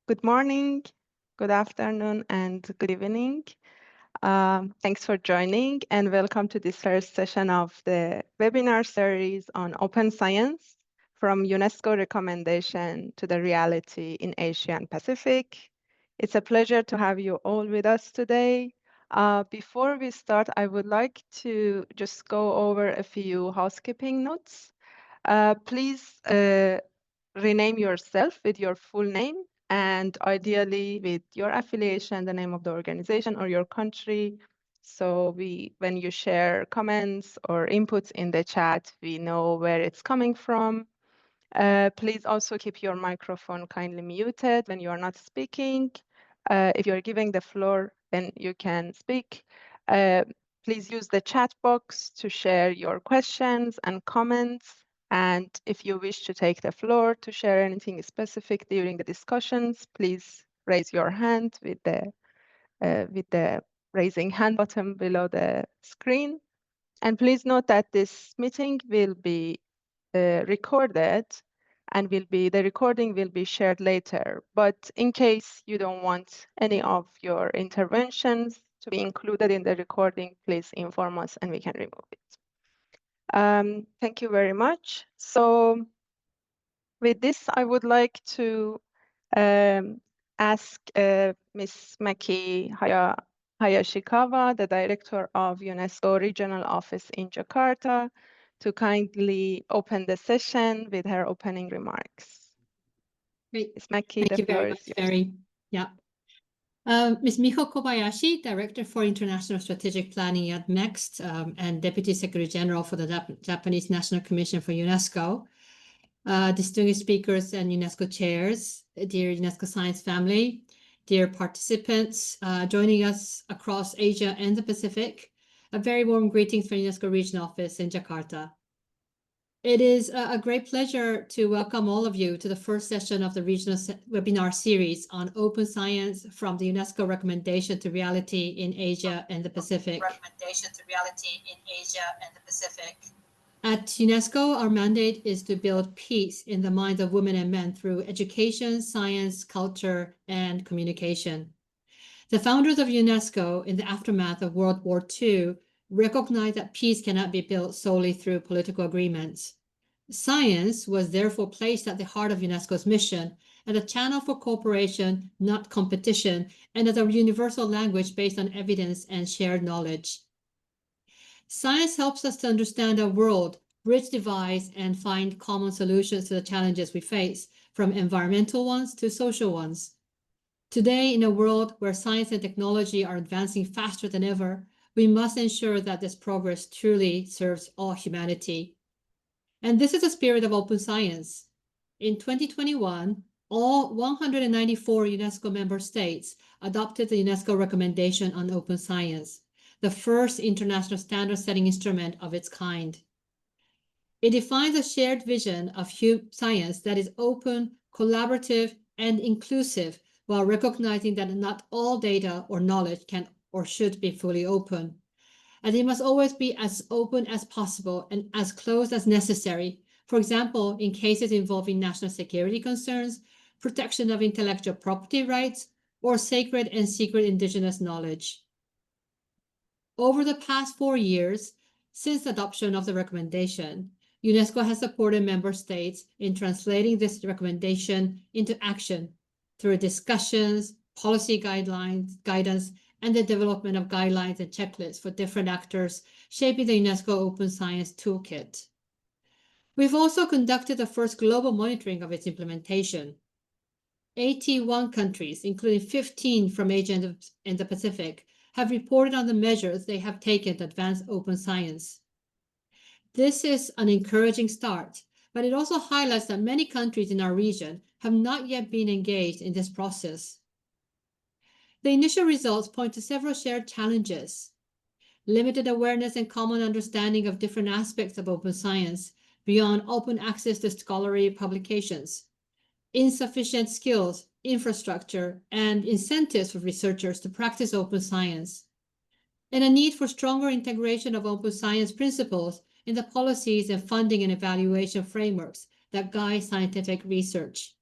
Good morning, good afternoon, and good evening. Thanks for joining and welcome to this first session of the webinar series on open science from UNESCO recommendation to the reality in Asia and Pacific. It's a pleasure to have you all with us today. Before we start, I would like to just go over a few housekeeping notes. Please rename yourself with your full name and ideally with your affiliation, the name of the organization or your country. So when you share comments or inputs in the chat, we know where it's coming from. Please also keep your microphone kindly muted when you are not speaking. If you're giving the floor, then you can speak. Please use the chat box to share your questions and comments. And if you wish to take the floor to share anything specific during the discussions, please raise your hand with the raising hand button below the screen. And please note that this meeting will be recorded and the recording will be shared later. But in case you don't want any of your interventions to be included in the recording, please inform us and we can remove it. Thank you very much. So with this, I would like to ask Ms. Maki Hayashikawa, the Director of UNESCO Regional Office in Jakarta, to kindly open the session with her opening remarks. Great. Ms. Maki, Thank you very much, Mary. Yeah. Ms. Miho Kobayashi, Director for International Strategic Planning at MEXT and Deputy Secretary General for the Japanese National Commission for UNESCO. Distinguished speakers and UNESCO chairs, dear UNESCO Science family, dear participants joining us across Asia and the Pacific, a very warm greetings from UNESCO Regional Office in Jakarta. It is a great pleasure to welcome all of you to the first session of the regional webinar series on open science from the UNESCO recommendation to reality in Asia and the Pacific. At UNESCO, our mandate is to build peace in the minds of women and men through education, science, culture, and communication. The founders of UNESCO in the aftermath of World War II recognized that peace cannot be built solely through political agreements. Science was therefore placed at the heart of UNESCO's mission as a channel for cooperation, not competition, and as a universal language based on evidence and shared knowledge. Science helps us to understand our world, bridge divides, and find common solutions to the challenges we face, from environmental ones to social ones. Today, in a world where science and technology are advancing faster than ever, we must ensure that this progress truly serves all humanity. And this is the spirit of open science. In 2021, all 194 UNESCO member states adopted the UNESCO recommendation on open science, the first international standard-setting instrument of its kind. It defines a shared vision of science that is open, collaborative, and inclusive, while recognizing that not all data or knowledge can or should be fully open. And it must always be as open as possible and as closed as necessary, for example, in cases involving national security concerns, protection of intellectual property rights, or sacred and secret indigenous knowledge. Over the past 4 years, since the adoption of the recommendation, UNESCO has supported member states in translating this recommendation into action through discussions, policy guidelines, guidance, and the development of guidelines and checklists for different actors, shaping the UNESCO Open Science Toolkit. We've also conducted the first global monitoring of its implementation. 81 countries, including 15 from Asia and the Pacific, have reported on the measures they have taken to advance open science. This is an encouraging start, but it also highlights that many countries in our region have not yet been engaged in this process. The initial results point to several shared challenges: limited awareness and common understanding of different aspects of open science beyond open access to scholarly publications, insufficient skills, infrastructure, and incentives for researchers to practice open science, and a need for stronger integration of open science principles in the policies and funding and evaluation frameworks that guide scientific research.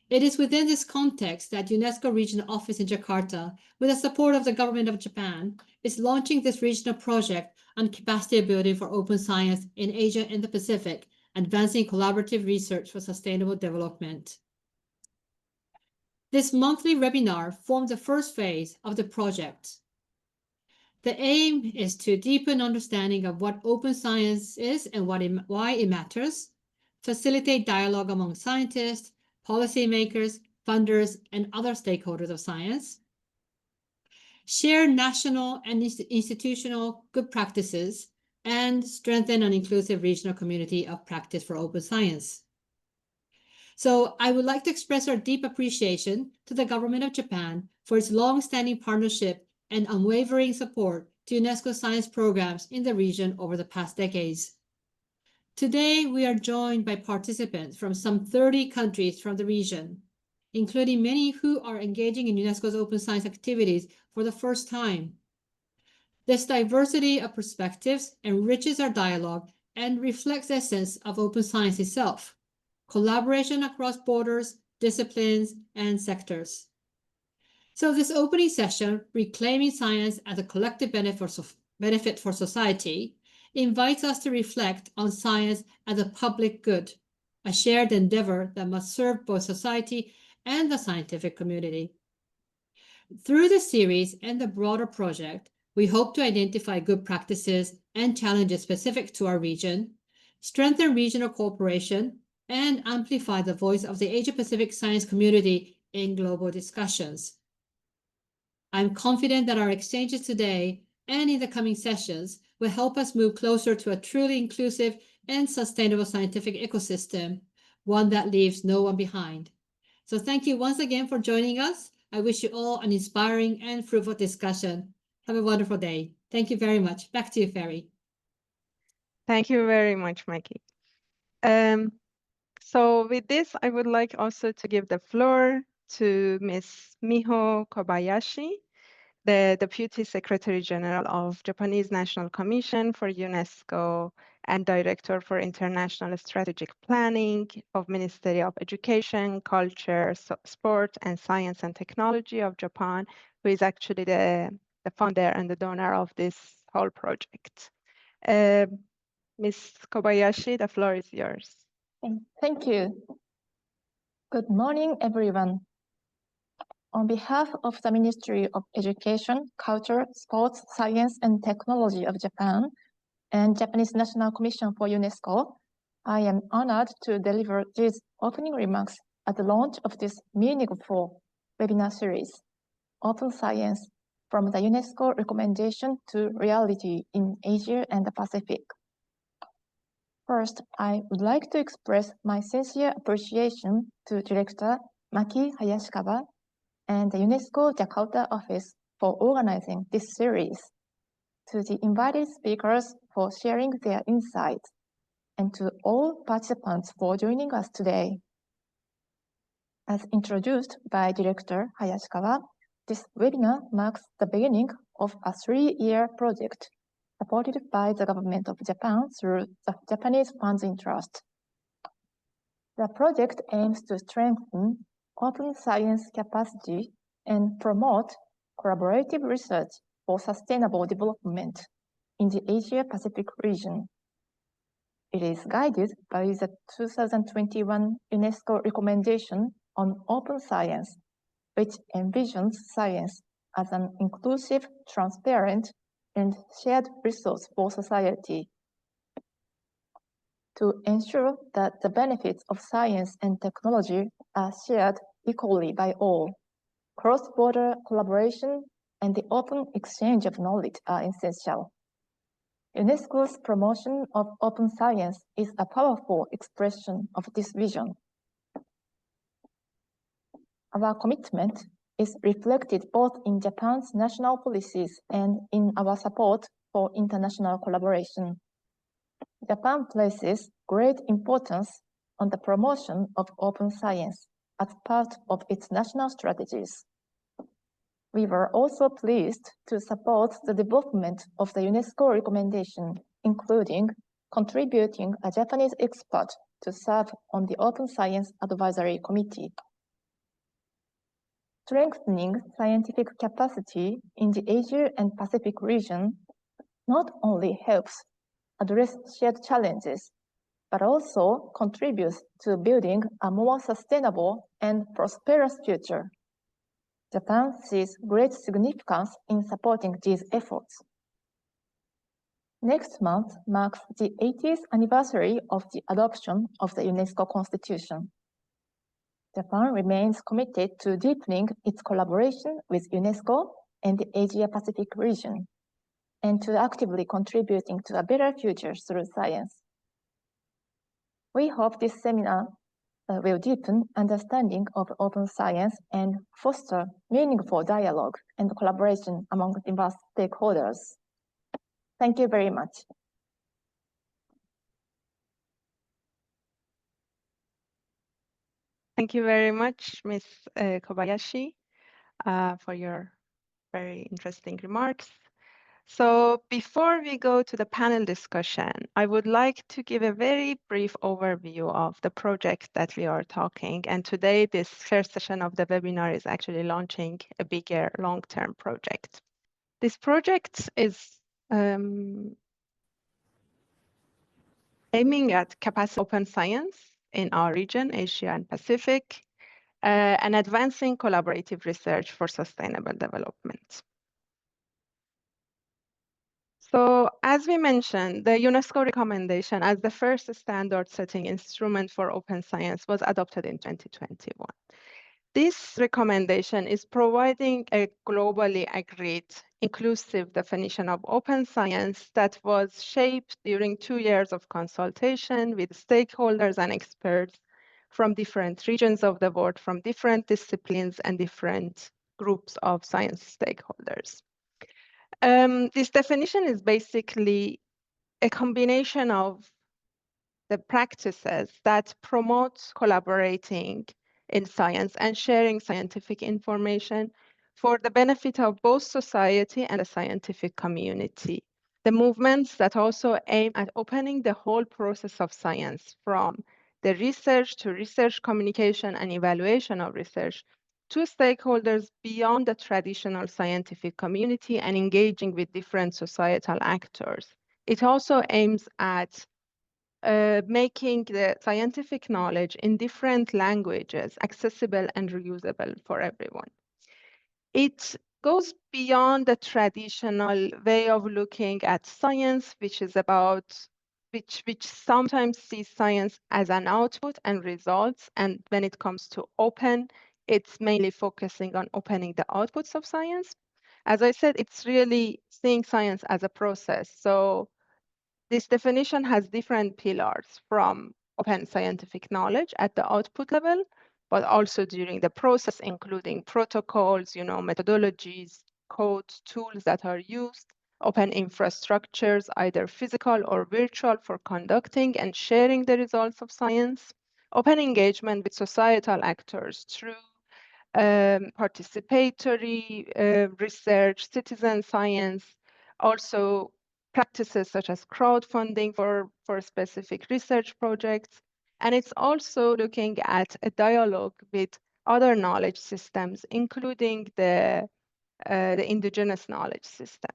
It is within this context that UNESCO Regional Office in Jakarta, with the support of the government of Japan, is launching this regional project on capacity building for open science in Asia and the Pacific, advancing collaborative research for sustainable development. This monthly webinar formed the first phase of the project. The aim is to deepen understanding of what open science is and why it matters, facilitate dialogue among scientists, policymakers, funders, and other stakeholders of science, share national and institutional good practices, and strengthen an inclusive regional community of practice for open science. So I would like to express our deep appreciation to the government of Japan for its long-standing partnership and unwavering support to UNESCO science programs in the region over the past decades. Today, we are joined by participants from some 30 countries from the region, including many who are engaging in UNESCO's open science activities for the first time. This diversity of perspectives enriches our dialogue and reflects the essence of open science itself, collaboration across borders, disciplines, and sectors. So this opening session, Reclaiming Science as a Collective Benefit for Society, invites us to reflect on science as a public good, a shared endeavor that must serve both society and the scientific community. Through this series and the broader project, we hope to identify good practices and challenges specific to our region, strengthen regional cooperation, and amplify the voice of the Asia-Pacific science community in global discussions. I'm confident that our exchanges today and in the coming sessions will help us move closer to a truly inclusive and sustainable scientific ecosystem, one that leaves no one behind. So thank you once again for joining us. I wish you all an inspiring and fruitful discussion. Have a wonderful day. Thank you very much. Back to you, Ferry. Thank you very much, Maki. So with this, I would like also to give the floor to Ms. Miho Kobayashi, the Deputy Secretary General of Japanese National Commission for UNESCO and Director for International Strategic Planning of Ministry of Education, Culture, Sport, and Science and Technology of Japan, who is actually the founder and the donor of this whole project. Ms. Kobayashi, the floor is yours. Thank you. Good morning, everyone. On behalf of the Ministry of Education, Culture, Sports, Science, and Technology of Japan and Japanese National Commission for UNESCO, I am honored to deliver these opening remarks at the launch of this meaningful webinar series, Open Science, from the UNESCO Recommendation to Reality in Asia and the Pacific. First, I would like to express my sincere appreciation to Director Maki Hayashikawa and the UNESCO Jakarta office for organizing this series, to the invited speakers for sharing their insights, and to all participants for joining us today. As introduced by Director Hayashikawa, this webinar marks the beginning of a 3-year project supported by the government of Japan through the Japanese Funds in Trust. The project aims to strengthen open science capacity and promote collaborative research for sustainable development in the Asia-Pacific region. It is guided by the 2021 UNESCO recommendation on open science, which envisions science as an inclusive, transparent, and shared resource for society. To ensure that the benefits of science and technology are shared equally by all, cross-border collaboration and the open exchange of knowledge are essential. UNESCO's promotion of open science is a powerful expression of this vision. Our commitment is reflected both in Japan's national policies and in our support for international collaboration. Japan places great importance on the promotion of open science as part of its national strategies. We were also pleased to support the development of the UNESCO recommendation, including contributing a Japanese expert to serve on the Open Science Advisory Committee. strengthening scientific capacity in the Asia and Pacific region not only helps address shared challenges, but also contributes to building a more sustainable and prosperous future. Japan sees great significance in supporting these efforts. Next month marks the 80th anniversary of the adoption of the UNESCO Constitution. Japan remains committed to deepening its collaboration with UNESCO and the Asia-Pacific region, and to actively contributing to a better future through science. We hope this seminar will deepen understanding of open science and foster meaningful dialogue and collaboration among diverse stakeholders. Thank you very much. Thank you very much, Ms. Kobayashi, for your very interesting remarks. So before we go to the panel discussion, I would like to give a very brief overview of the project that we are talking. And today, this first session of the webinar is actually launching a bigger long-term project. This project is aiming at capacity open science in our region, Asia and Pacific, and advancing collaborative research for sustainable development. So as we mentioned, the UNESCO recommendation as the first standard-setting instrument for open science was adopted in 2021. This recommendation is providing a globally agreed, inclusive definition of open science that was shaped during 2 years of consultation with stakeholders and experts from different regions of the world, from different disciplines and different groups of science stakeholders. This definition is basically a combination of the practices that promote collaborating in science and sharing scientific information for the benefit of both society and the scientific community. The movements that also aim at opening the whole process of science, from the research to research communication and evaluation of research, to stakeholders beyond the traditional scientific community and engaging with different societal actors. It also aims at making the scientific knowledge in different languages accessible and reusable for everyone. It goes beyond the traditional way of looking at science, which is about which sometimes sees science as an output and results. And when it comes to open, it's mainly focusing on opening the outputs of science. As I said, it's really seeing science as a process. So this definition has different pillars, from open scientific knowledge at the output level, but also during the process, including protocols, methodologies, codes, tools that are used, open infrastructures, either physical or virtual, for conducting and sharing the results of science, open engagement with societal actors through participatory research, citizen science, also practices such as crowdfunding for specific research projects. And it's also looking at a dialogue with other knowledge systems, including the indigenous knowledge system.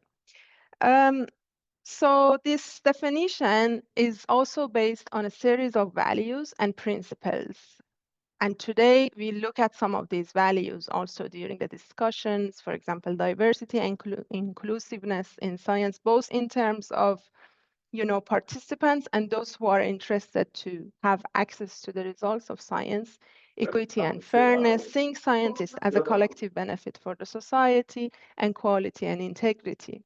So this definition is also based on a series of values and principles. And today we look at some of these values also during the discussions, for example, diversity and inclusiveness in science, both in terms of participants and those who are interested to have access to the results of science, equity and fairness, seeing scientists as a collective benefit for the society, and quality and integrity.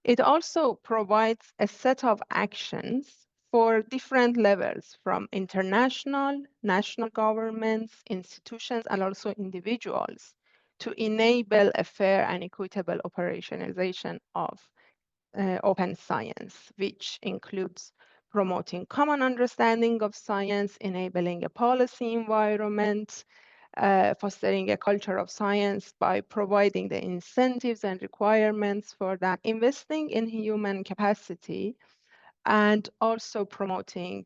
It also provides a set of actions for different levels, from international, national governments, institutions, and also individuals, to enable a fair and equitable operationalization of open science, which includes promoting common understanding of science, enabling a policy environment, fostering a culture of science by providing the incentives and requirements for that, investing in human capacity, and also promoting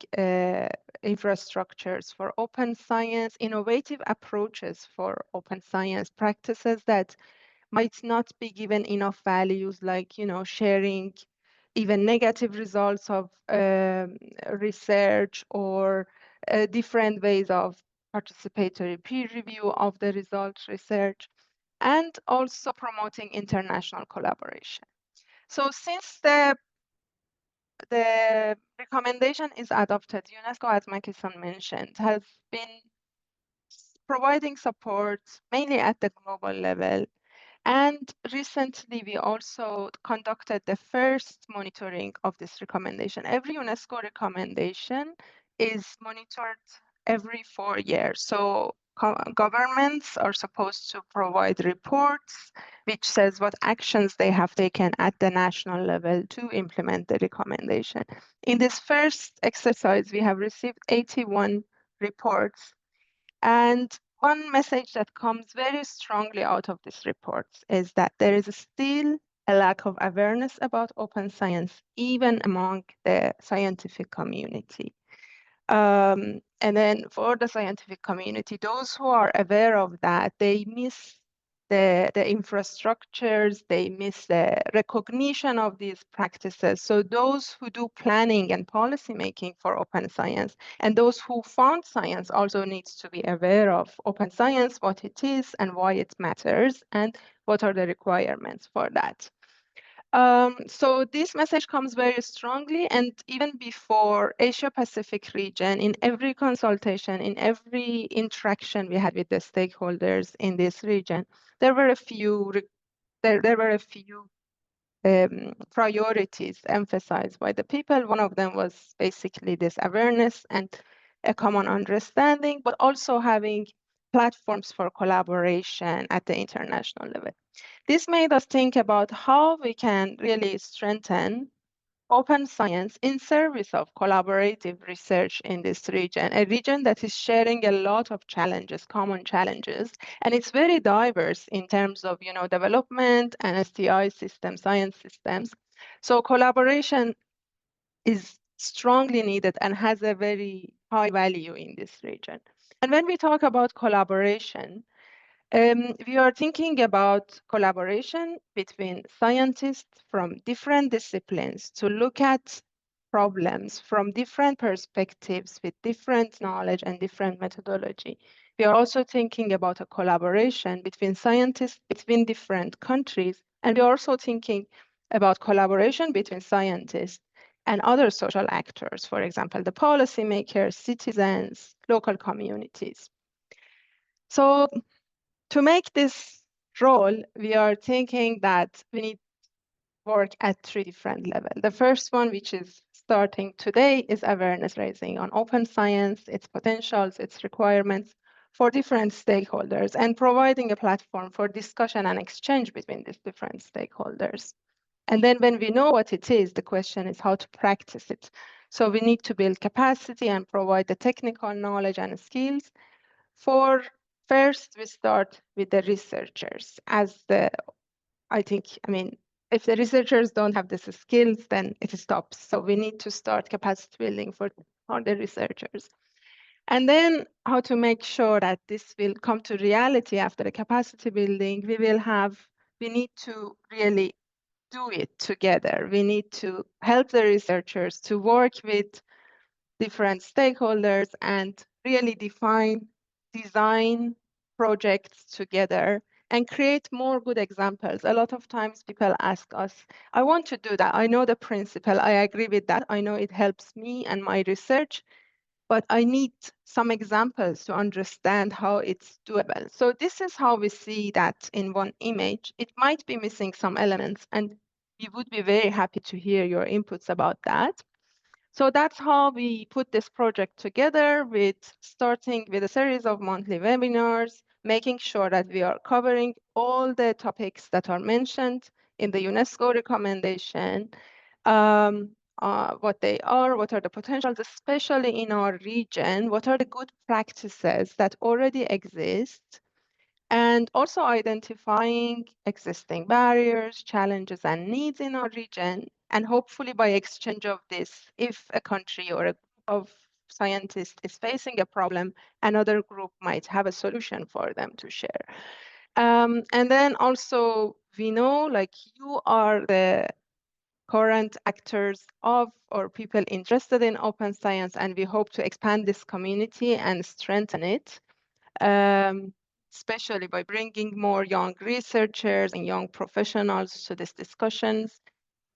infrastructures for open science, innovative approaches for open science, practices that might not be given enough values, like, sharing even negative results of research, or different ways of participatory peer review of the results research, and also promoting international collaboration. So since the recommendation is adopted, UNESCO, as Maki-san mentioned, has been providing support mainly at the global level. And recently, we also conducted the first monitoring of this recommendation. Every UNESCO recommendation is monitored every 4 years. So governments are supposed to provide reports which says what actions they have taken at the national level to implement the recommendation. In this first exercise, we have received 81 reports. And one message that comes very strongly out of these reports is that there is still a lack of awareness about open science, even among the scientific community. And then for the scientific community, those who are aware of that, they miss the infrastructures, they miss the recognition of these practices. So those who do planning and policy making for open science, and those who fund science, also needs to be aware of open science, what it is and why it matters, and what are the requirements for that. So this message comes very strongly, and even before Asia-Pacific region, in every consultation, in every interaction we had with the stakeholders in this region, there were a few priorities emphasized by the people. One of them was basically this awareness and a common understanding, but also having platforms for collaboration at the international level. This made us think about how we can really strengthen open science in service of collaborative research in this region, a region that is sharing a lot of challenges, common challenges, and it's very diverse in terms of, development and STI systems, science systems. So collaboration is strongly needed and has a very high value in this region. And when we talk about collaboration, we are thinking about collaboration between scientists from different disciplines to look at problems from different perspectives with different knowledge and different methodology. We are also thinking about a collaboration between scientists between different countries, and we are also thinking about collaboration between scientists and other social actors, for example, the policymakers, citizens, local communities. So to make this role, we are thinking that we need to work at 3 different levels. The first one, which is starting today, is awareness raising on open science, its potentials, its requirements for different stakeholders, and providing a platform for discussion and exchange between these different stakeholders. And then when we know what it is, the question is how to practice it. So we need to build capacity and provide the technical knowledge and skills. First, we start with the researchers if the researchers don't have these skills, then it stops. So we need to start capacity building for the researchers. And then how to make sure that this will come to reality after the capacity building, we need to really do it together. We need to help the researchers to work with different stakeholders and really design projects together and create more good examples. A lot of times people ask us, I want to do that. I know the principle. I agree with that. I know it helps me and my research, but I need some examples to understand how it's doable. So this is how we see that in one image. It might be missing some elements, and we would be very happy to hear your inputs about that. So that's how we put this project together, starting with a series of monthly webinars, making sure that we are covering all the topics that are mentioned in the UNESCO recommendation, what they are, what are the potentials, especially in our region, what are the good practices that already exist, and also identifying existing barriers, challenges, and needs in our region. And hopefully by exchange of this, if a country or a group of scientist is facing a problem, another group might have a solution for them to share. And then also we know like you are the current actors of or people interested in open science, and we hope to expand this community and strengthen it, especially by bringing more young researchers and young professionals to these discussions.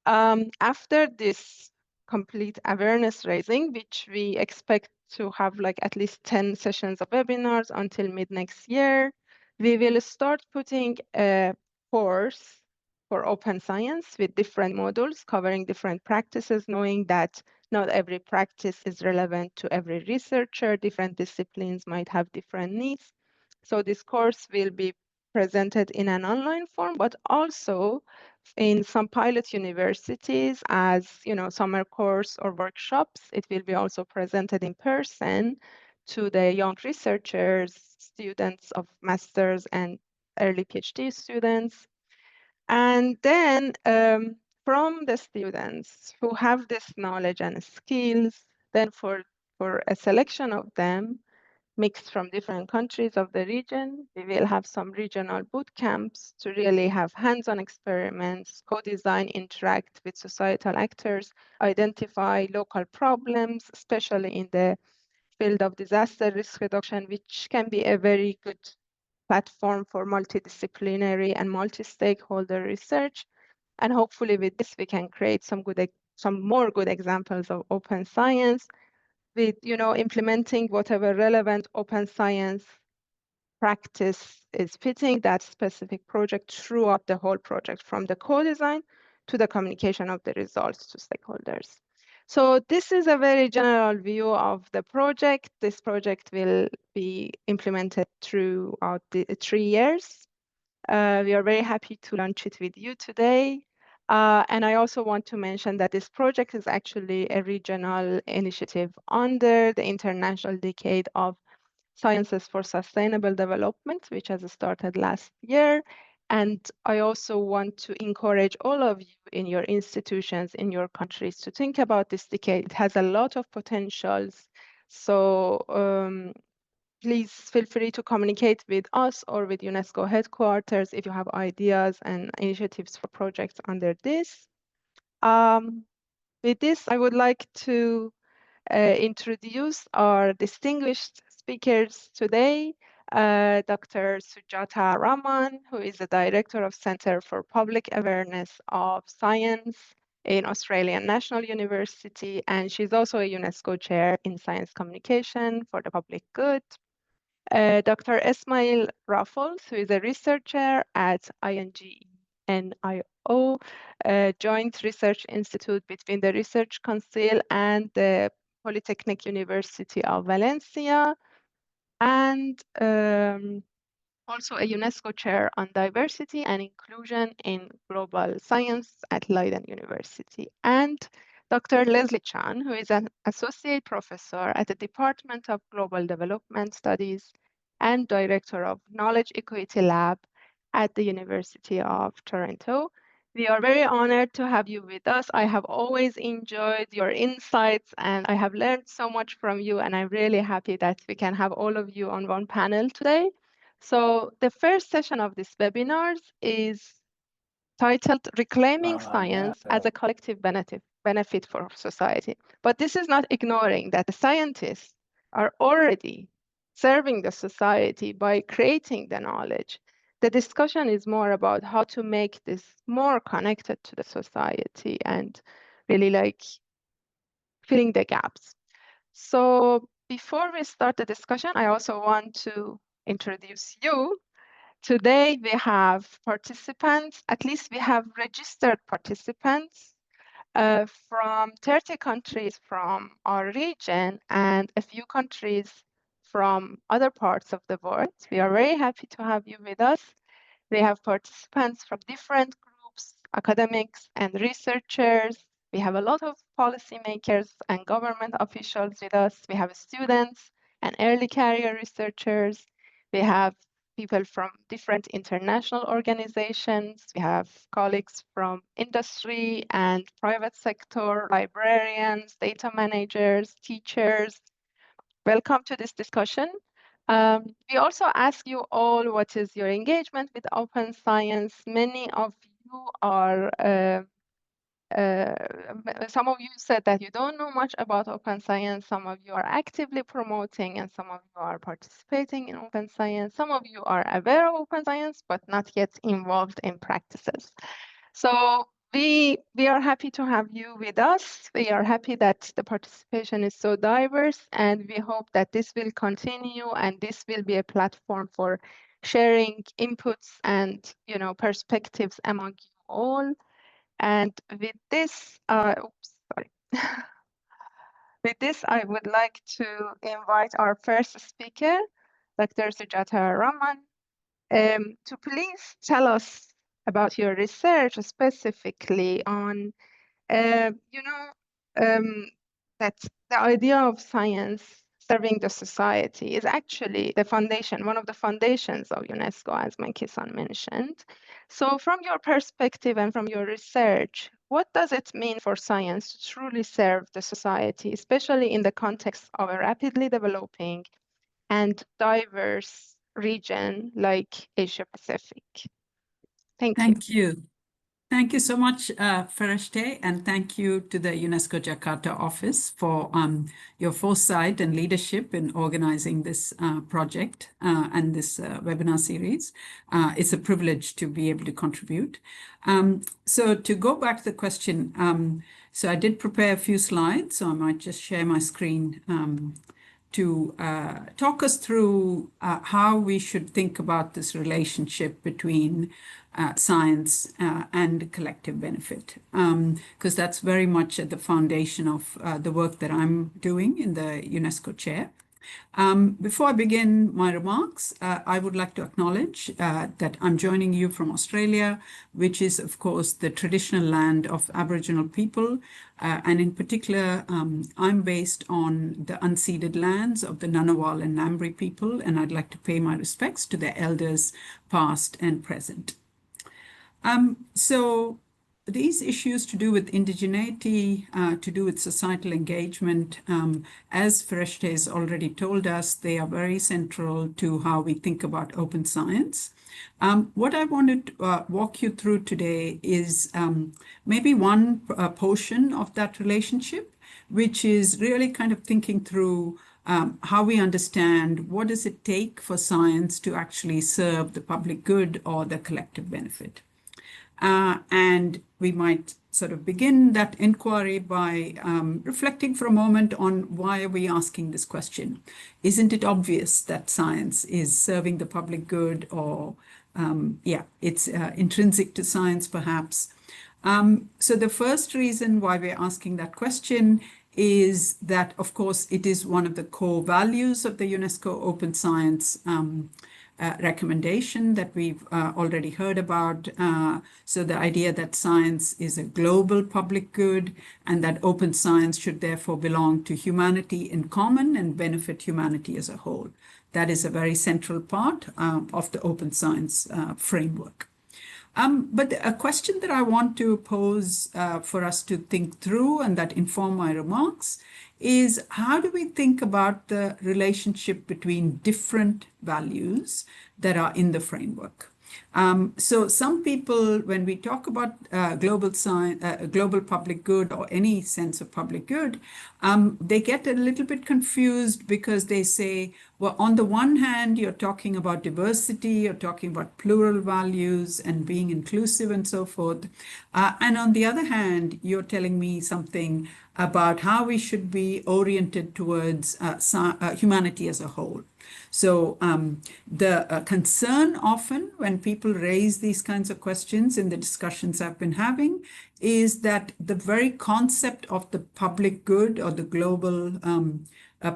After this complete awareness raising, which we expect to have like at least 10 sessions of webinars until mid next year, we will start putting a course for open science with different modules covering different practices, knowing that not every practice is relevant to every researcher. Different disciplines might have different needs. So this course will be presented in an online form, but also in some pilot universities as summer course or workshops. It will be also presented in person to the young researchers, students of masters and early PhD students. And then from the students who have this knowledge and skills, then for a selection of them, mixed from different countries of the region, we will have some regional boot camps to really have hands-on experiments, co-design, interact with societal actors, identify local problems, especially in the field of disaster risk reduction, which can be a very good platform for multidisciplinary and multi-stakeholder research. And hopefully with this, we can create some more good examples of open science with implementing whatever relevant open science practice is fitting that specific project throughout the whole project, from the co-design to the communication of the results to stakeholders. So this is a very general view of the project. This project will be implemented throughout the 3 years. We are very happy to launch it with you today. And I also want to mention that this project is actually a regional initiative under the International Decade of Sciences for Sustainable Development, which has started last year. And I also want to encourage all of you in your institutions, in your countries, to think about this decade. It has a lot of potentials. So please feel free to communicate with us or with UNESCO headquarters if you have ideas and initiatives for projects under this. With this, I would like to introduce our distinguished speakers today, Dr. Sujata Raman, who is the Director of Center for Public Awareness of Science in Australian National University, and she's also a UNESCO Chair in Science Communication for the Public Good. Dr. Ismael Rafols, who is a researcher at INGENIO, a joint research institute between the Research Council and the Polytechnic University of Valencia, and also a UNESCO Chair on Diversity and Inclusion in Global Science at Leiden University. And Dr. Leslie Chan, who is an Associate Professor at the Department of Global Development Studies and Director of Knowledge Equity Lab at the University of Toronto. We are very honored to have you with us. I have always enjoyed your insights and I have learned so much from you, and I'm really happy that we can have all of you on one panel today. So the first session of this webinar is titled Reclaiming Science as a Collective Benefit for Society. But this is not ignoring that the scientists are already serving the society by creating the knowledge. The discussion is more about how to make this more connected to the society and really like filling the gaps. So before we start the discussion, I also want to introduce you. Today we have participants, at least we have registered participants from 30 countries from our region and a few countries from other parts of the world. We are very happy to have you with us. We have participants from different groups, academics and researchers. We have a lot of policymakers and government officials with us. We have students and early career researchers. We have people from different international organizations. We have colleagues from industry and private sector, librarians, data managers, teachers, welcome to this discussion. We also ask you all what is your engagement with open science. Many of you are, some of you said that you don't know much about open science. Some of you are actively promoting and some of you are participating in open science. Some of you are aware of open science, but not yet involved in practices. So we are happy to have you with us. We are happy that the participation is so diverse, and we hope that this will continue and this will be a platform for sharing inputs and perspectives among you all. And with this, with this, I would like to invite our first speaker, Dr. Sujata Raman, to please tell us about your research specifically on, that the idea of science serving the society is actually the foundation, one of the foundations of UNESCO, as Maki-san mentioned. So from your perspective and from your research, what does it mean for science to truly serve the society, especially in the context of a rapidly developing and diverse region like Asia Pacific? Thank you. Thank you. Thank you so much, Farashte, and thank you to the UNESCO Jakarta office for your foresight and leadership in organizing this project and this webinar series. It's a privilege to be able to contribute. So to go back to the question, so I did prepare a few slides, so I might just share my screen to talk us through how we should think about this relationship between science and collective benefit, because that's very much at the foundation of the work that I'm doing in the UNESCO chair. Before I begin my remarks, I would like to acknowledge that I'm joining you from Australia, which is, of course, the traditional land of Aboriginal people. And in particular, I'm based on the unceded lands of the Ngunnawal and Ngambri people, and I'd like to pay my respects to their elders, past and present. So these issues to do with indigeneity, to do with societal engagement, as Farashte has already told us, they are very central to how we think about open science. What I wanted to walk you through today is maybe one portion of that relationship, which is really kind of thinking through how we understand what does it take for science to actually serve the public good or the collective benefit. And we might sort of begin that inquiry by reflecting for a moment on why are we asking this question? Isn't it obvious that science is serving the public good, or it's intrinsic to science perhaps? So the first reason why we're asking that question is that, of course, it is one of the core values of the UNESCO Open Science recommendation that we've already heard about. So the idea that science is a global public good and that open science should therefore belong to humanity in common and benefit humanity as a whole. That is a very central part of the open science framework. But a question that I want to pose for us to think through and that inform my remarks is, how do we think about the relationship between different values that are in the framework? So some people, when we talk about global public good or any sense of public good, they get a little bit confused because they say, well, on the one hand, you're talking about diversity, you're talking about plural values and being inclusive and so forth. And on the other hand, you're telling me something about how we should be oriented towards humanity as a whole. So the concern often when people raise these kinds of questions in the discussions I've been having is that the very concept of the public good or the global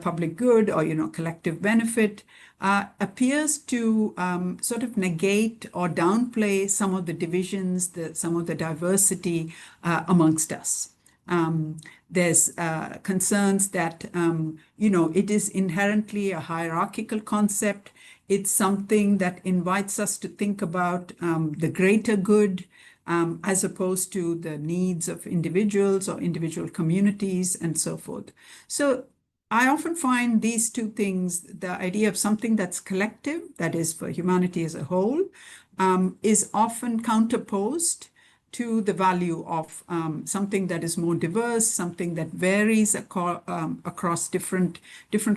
public good or, collective benefit appears to sort of negate or downplay some of the divisions, some of the diversity amongst us. There's concerns that, it is inherently a hierarchical concept. It's something that invites us to think about the greater good as opposed to the needs of individuals or individual communities and so forth. So I often find these two things, the idea of something that's collective, that is for humanity as a whole, is often counterposed to the value of something that is more diverse, something that varies across different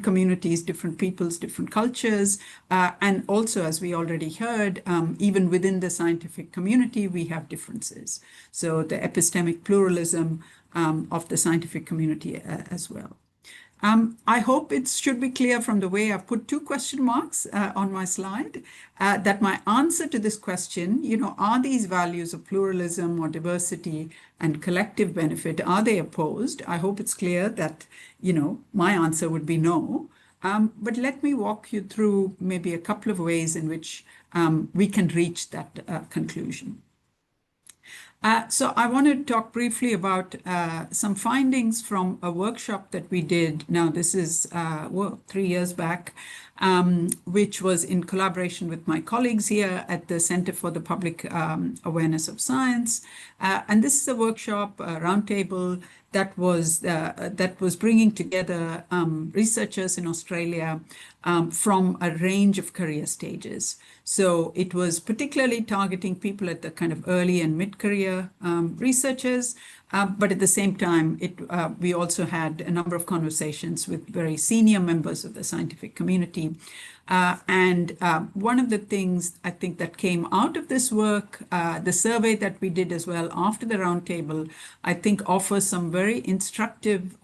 communities, different peoples, different cultures. And also, as we already heard, even within the scientific community, we have differences. So the epistemic pluralism of the scientific community as well. I hope it should be clear from the way I've put 2 question marks on my slide that my answer to this question, are these values of pluralism or diversity and collective benefit, are they opposed? I hope it's clear that, my answer would be no. But let me walk you through maybe a couple of ways in which we can reach that conclusion. So I want to talk briefly about some findings from a workshop that we did. Now, this is 3 years back, which was in collaboration with my colleagues here at the Center for the Public Awareness of Science. And this is a workshop, a roundtable that was bringing together researchers in Australia from a range of career stages. So it was particularly targeting people at the kind of early and mid-career researchers, but at the same time, we also had a number of conversations with very senior members of the scientific community. And one of the things I think that came out of this work, the survey that we did as well after the roundtable, I think offers some very instructive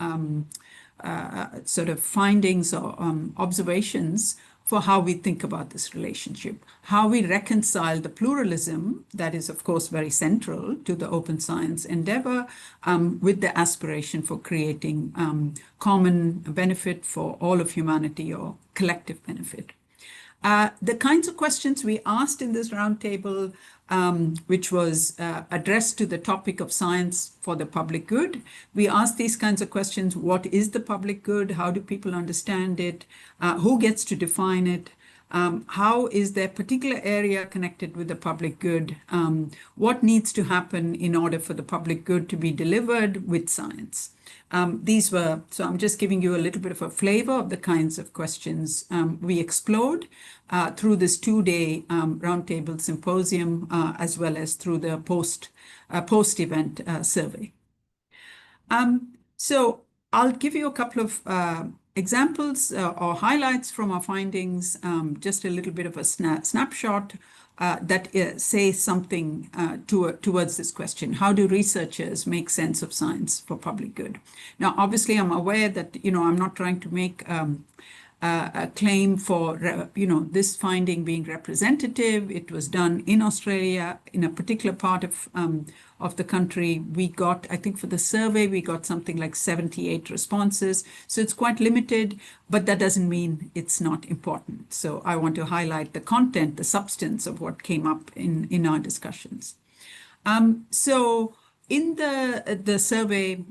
sort of findings or observations for how we think about this relationship, how we reconcile the pluralism that is, of course, very central to the open science endeavor with the aspiration for creating common benefit for all of humanity or collective benefit. The kinds of questions we asked in this roundtable, which was addressed to the topic of science for the public good. We asked these kinds of questions: what is the public good? How do people understand it? Who gets to define it? How is their particular area connected with the public good? What needs to happen in order for the public good to be delivered with science? So I'm just giving you a little bit of a flavor of the kinds of questions we explored through this 2-day roundtable symposium, as well as through the post-event survey. So I'll give you a couple of examples or highlights from our findings, just a little bit of a snapshot that says something towards this question. How do researchers make sense of science for public good? Now, obviously, I'm aware that, I'm not trying to make a claim for, this finding being representative. It was done in Australia, in a particular part of the country. We got, I think for the survey, we got something like 78 responses. So it's quite limited, but that doesn't mean it's not important. So I want to highlight the content, the substance of what came up in our discussions. So in the survey,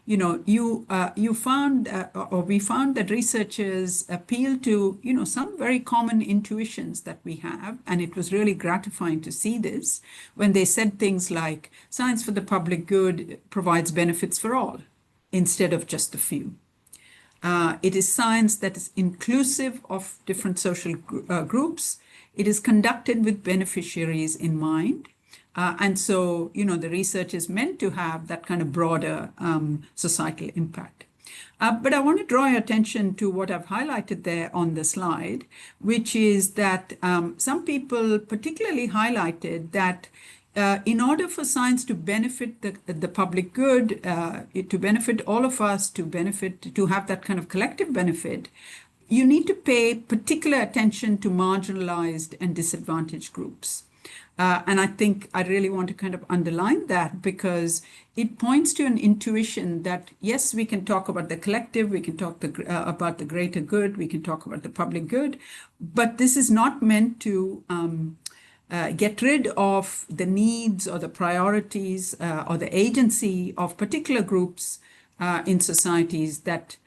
you found, or we found that researchers appeal to, some very common intuitions that we have. And it was really gratifying to see this when they said things like, science for the public good provides benefits for all, instead of just a few. It is science that is inclusive of different social groups. It is conducted with beneficiaries in mind. And so, the research is meant to have that kind of broader societal impact. But I want to draw your attention to what I've highlighted there on the slide, which is that some people particularly highlighted that in order for science to benefit the public good, to benefit all of us, to have that kind of collective benefit, you need to pay particular attention to marginalized and disadvantaged groups. And I think I really want to kind of underline that, because it points to an intuition that, yes, we can talk about the collective, we can talk about the greater good, we can talk about the public good, but this is not meant to get rid of the needs or the priorities or the agency of particular groups in societies that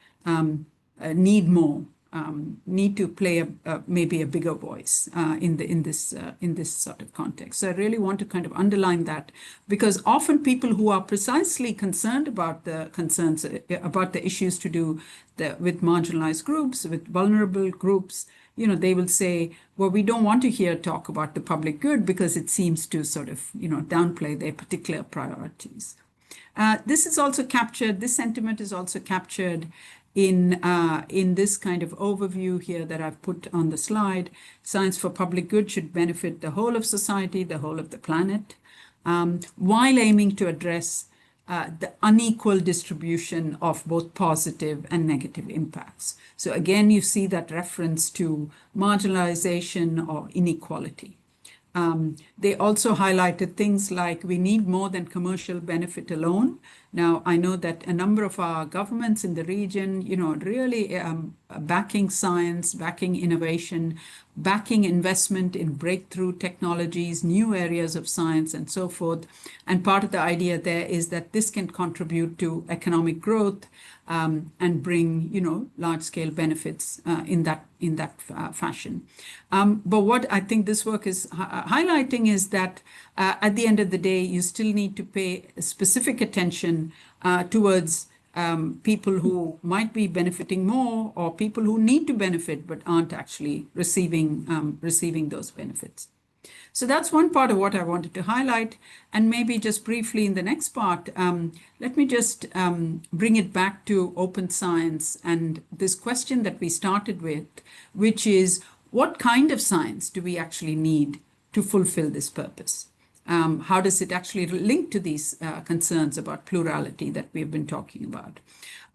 need more. play maybe a bigger voice in this sort of context. So I really want to kind of underline that, because often people who are precisely concerned about the concerns about the issues to do with marginalized groups, with vulnerable groups, they will say, well, we don't want to hear talk about the public good because it seems to sort of, downplay their particular priorities. This sentiment is also captured in this kind of overview here that I've put on the slide. Science for public good should benefit the whole of society, the whole of the planet, while aiming to address the unequal distribution of both positive and negative impacts. So again, you see that reference to marginalization or inequality. They also highlighted things like we need more than commercial benefit alone. Now, I know that a number of our governments in the region, really backing science, backing innovation, backing investment in breakthrough technologies, new areas of science, and so forth. And part of the idea there is that this can contribute to economic growth and bring, large-scale benefits in that fashion. But what I think this work is highlighting is that at the end of the day, you still need to pay specific attention towards people who might be benefiting more, or people who need to benefit but aren't actually receiving those benefits. So that's one part of what I wanted to highlight. And maybe just briefly in the next part, let me just bring it back to open science and this question that we started with, which is, what kind of science do we actually need to fulfill this purpose? How does it actually link to these concerns about plurality that we've been talking about?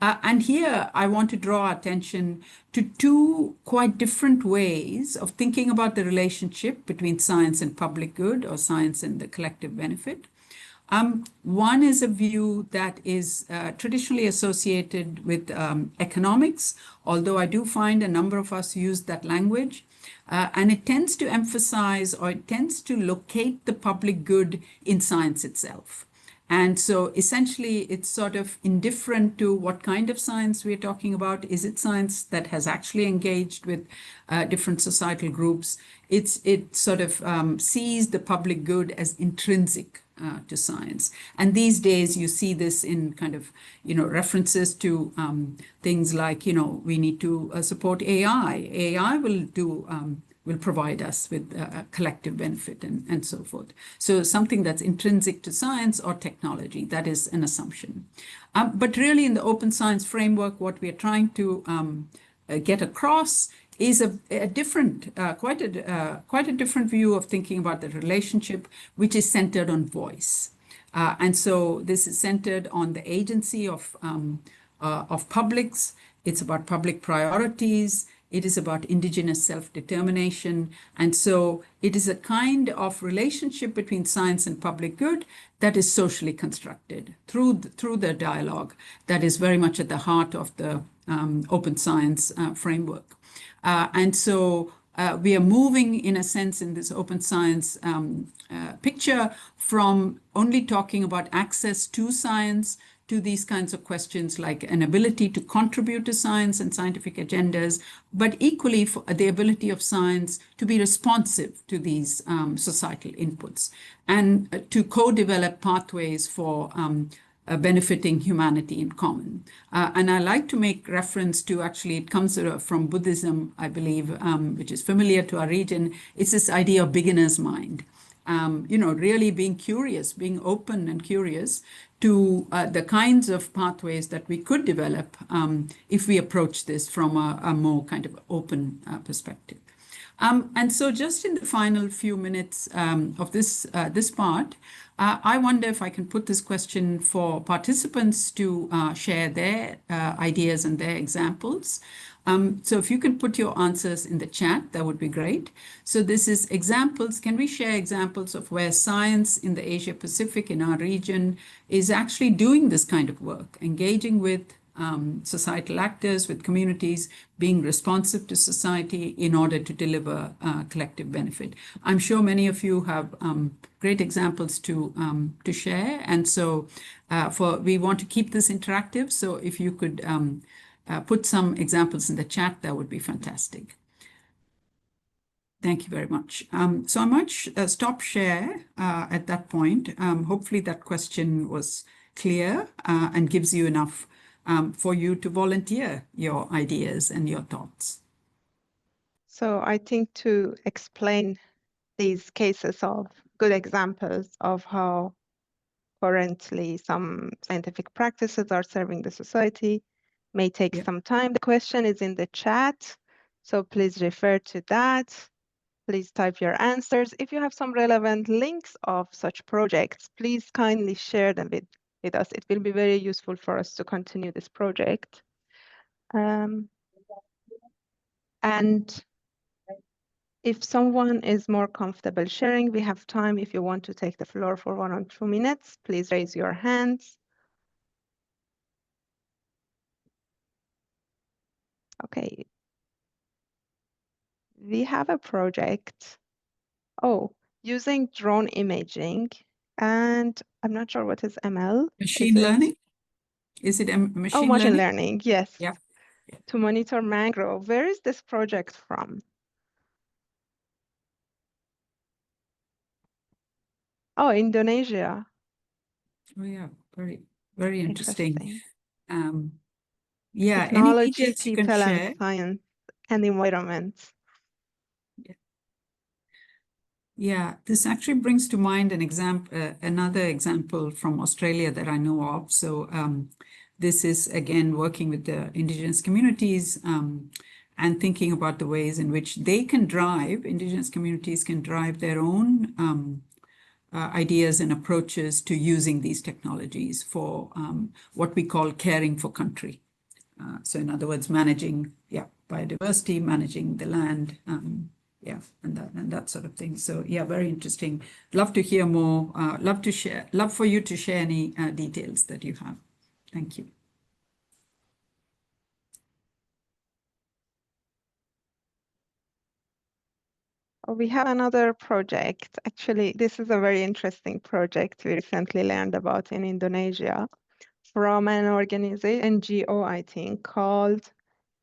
And here I want to draw attention to two quite different ways of thinking about the relationship between science and public good, or science and the collective benefit. One is a view that is traditionally associated with economics, although I do find a number of us use that language. And it tends to emphasize, or it tends to locate the public good in science itself. And so essentially, it's sort of indifferent to what kind of science we're talking about. Is it science that has actually engaged with different societal groups? It sort of sees the public good as intrinsic to science. And these days, you see this in kind of, references to things like, we need to support AI. AI will provide us with a collective benefit and so forth. So something that's intrinsic to science or technology, that is an assumption. But really in the open science framework, what we are trying to get across is a different, quite a different view of thinking about the relationship, which is centered on voice. And so this is centered on the agency of publics. It's about public priorities. It is about indigenous self-determination. And so it is a kind of relationship between science and public good that is socially constructed through the dialogue that is very much at the heart of the open science framework. And so we are moving, in a sense, in this open science picture from only talking about access to science to these kinds of questions like an ability to contribute to science and scientific agendas, but equally for the ability of science to be responsive to these societal inputs and to co-develop pathways for benefiting humanity in common. And I like to make reference to, actually, it comes from Buddhism, I believe, which is familiar to our region. It's this idea of beginner's mind. Really being curious, being open and curious to the kinds of pathways that we could develop if we approach this from a more kind of open perspective. And so just in the final few minutes of this part, I wonder if I can put this question for participants to share their ideas and their examples. So if you can put your answers in the chat, that would be great. So this is examples. Can we share examples of where science in the Asia Pacific, in our region, is actually doing this kind of work, engaging with societal actors, with communities, being responsive to society in order to deliver collective benefit? I'm sure many of you have great examples to share. And so we want to keep this interactive. So if you could put some examples in the chat, that would be fantastic. Thank you very much. So I might stop share at that point. Hopefully that question was clear and gives you enough for you to volunteer your ideas and your thoughts. So I think to explain these cases of good examples of how currently some scientific practices are serving the society may take some time. The question is in the chat, so please refer to that. Please type your answers. If you have some relevant links of such projects, please kindly share them with us. It will be very useful for us to continue this project. And if someone is more comfortable sharing, we have time. If you want to take the floor for 1 or 2 minutes, please raise your hands. Okay. We have a project. Oh, using drone imaging. And I'm not sure what is ML. Machine learning? Is it machine machine learning? learning, yes. Yeah. To monitor mangrove. Where is this project from? Oh, Indonesia. Oh yeah, very, very interesting. Yeah, Technology, any details you can people, share? and science and environment. Yeah, this actually brings to mind an example, another example from Australia that I know of. So this is again working with the indigenous communities and thinking about the ways in which they can drive, indigenous communities can drive their own ideas and approaches to using these technologies for what we call caring for country. So in other words, managing biodiversity, managing the land, and that sort of thing. So yeah, very interesting. Love to hear more. Love for you to share any details that you have. Thank you. We have another project. Actually, this is a very interesting project we recently learned about in Indonesia from an organization, NGO, I think, called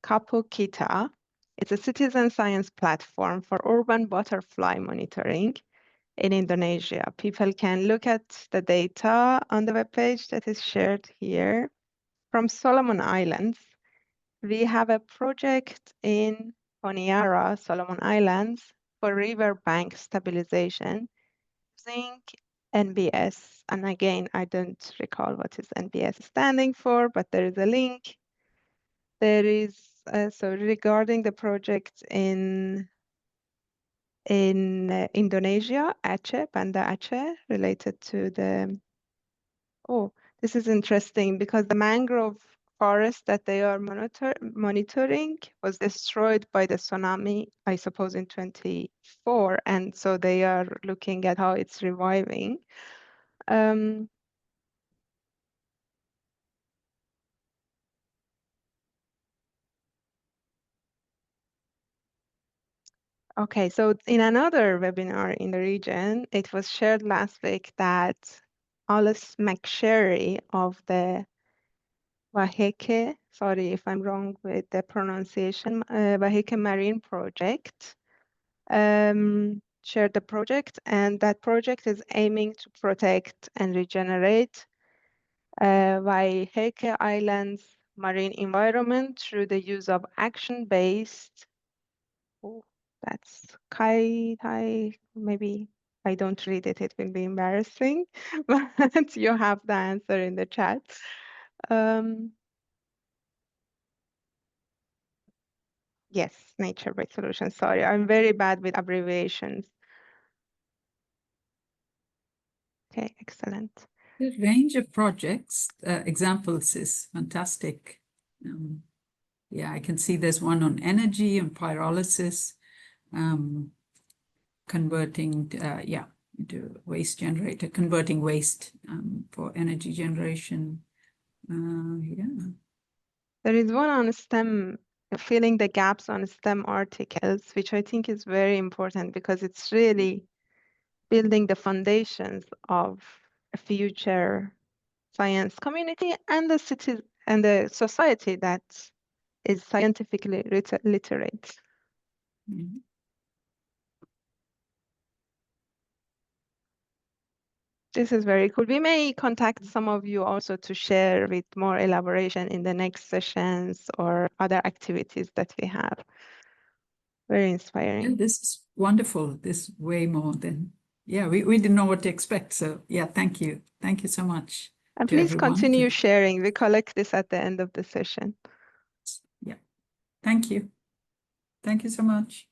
Kapu Kita. It's a citizen science platform for urban butterfly monitoring in Indonesia. People can look at the data on the webpage that is shared here. From Solomon Islands, we have a project in Honiara, Solomon Islands, for riverbank stabilization using NBS. And again, I don't recall what is NBS standing for, but there is a link. There is, so regarding the project in Indonesia, Aceh, Banda Aceh, related to the, this is interesting because the mangrove forest that they are monitoring was destroyed by the tsunami, I suppose, in 24. And so they are looking at how it's reviving. Okay, so in another webinar in the region, it was shared last week that Alice McSherry of the Waheke, sorry if I'm wrong with the pronunciation, Waheke Marine Project, shared the project, and that project is aiming to protect and regenerate Waheke Island's marine environment through the use of action-based, that's Kai, maybe I don't read it, it will be embarrassing, but you have the answer in the chat. Yes, nature-based solutions. Sorry, I'm very bad with abbreviations. Okay, excellent. The range of projects, examples is fantastic. Yeah, I can see there's one on energy and pyrolysis, converting, into waste generator, converting waste for energy generation. Yeah. There is one on STEM, filling the gaps on STEM articles, which I think is very important because it's really building the foundations of a future science community and the city and the society that is scientifically literate. Mhm. This is very cool. We may contact some of you also to share with more elaboration in the next sessions or other activities that we have. Very Yeah, inspiring. this is wonderful. This is way more than, yeah, we didn't know what to expect. So yeah, thank you. Thank you so much And to please everyone. continue sharing. We collect this at the end of the session. Yeah, thank you. Thank you so much.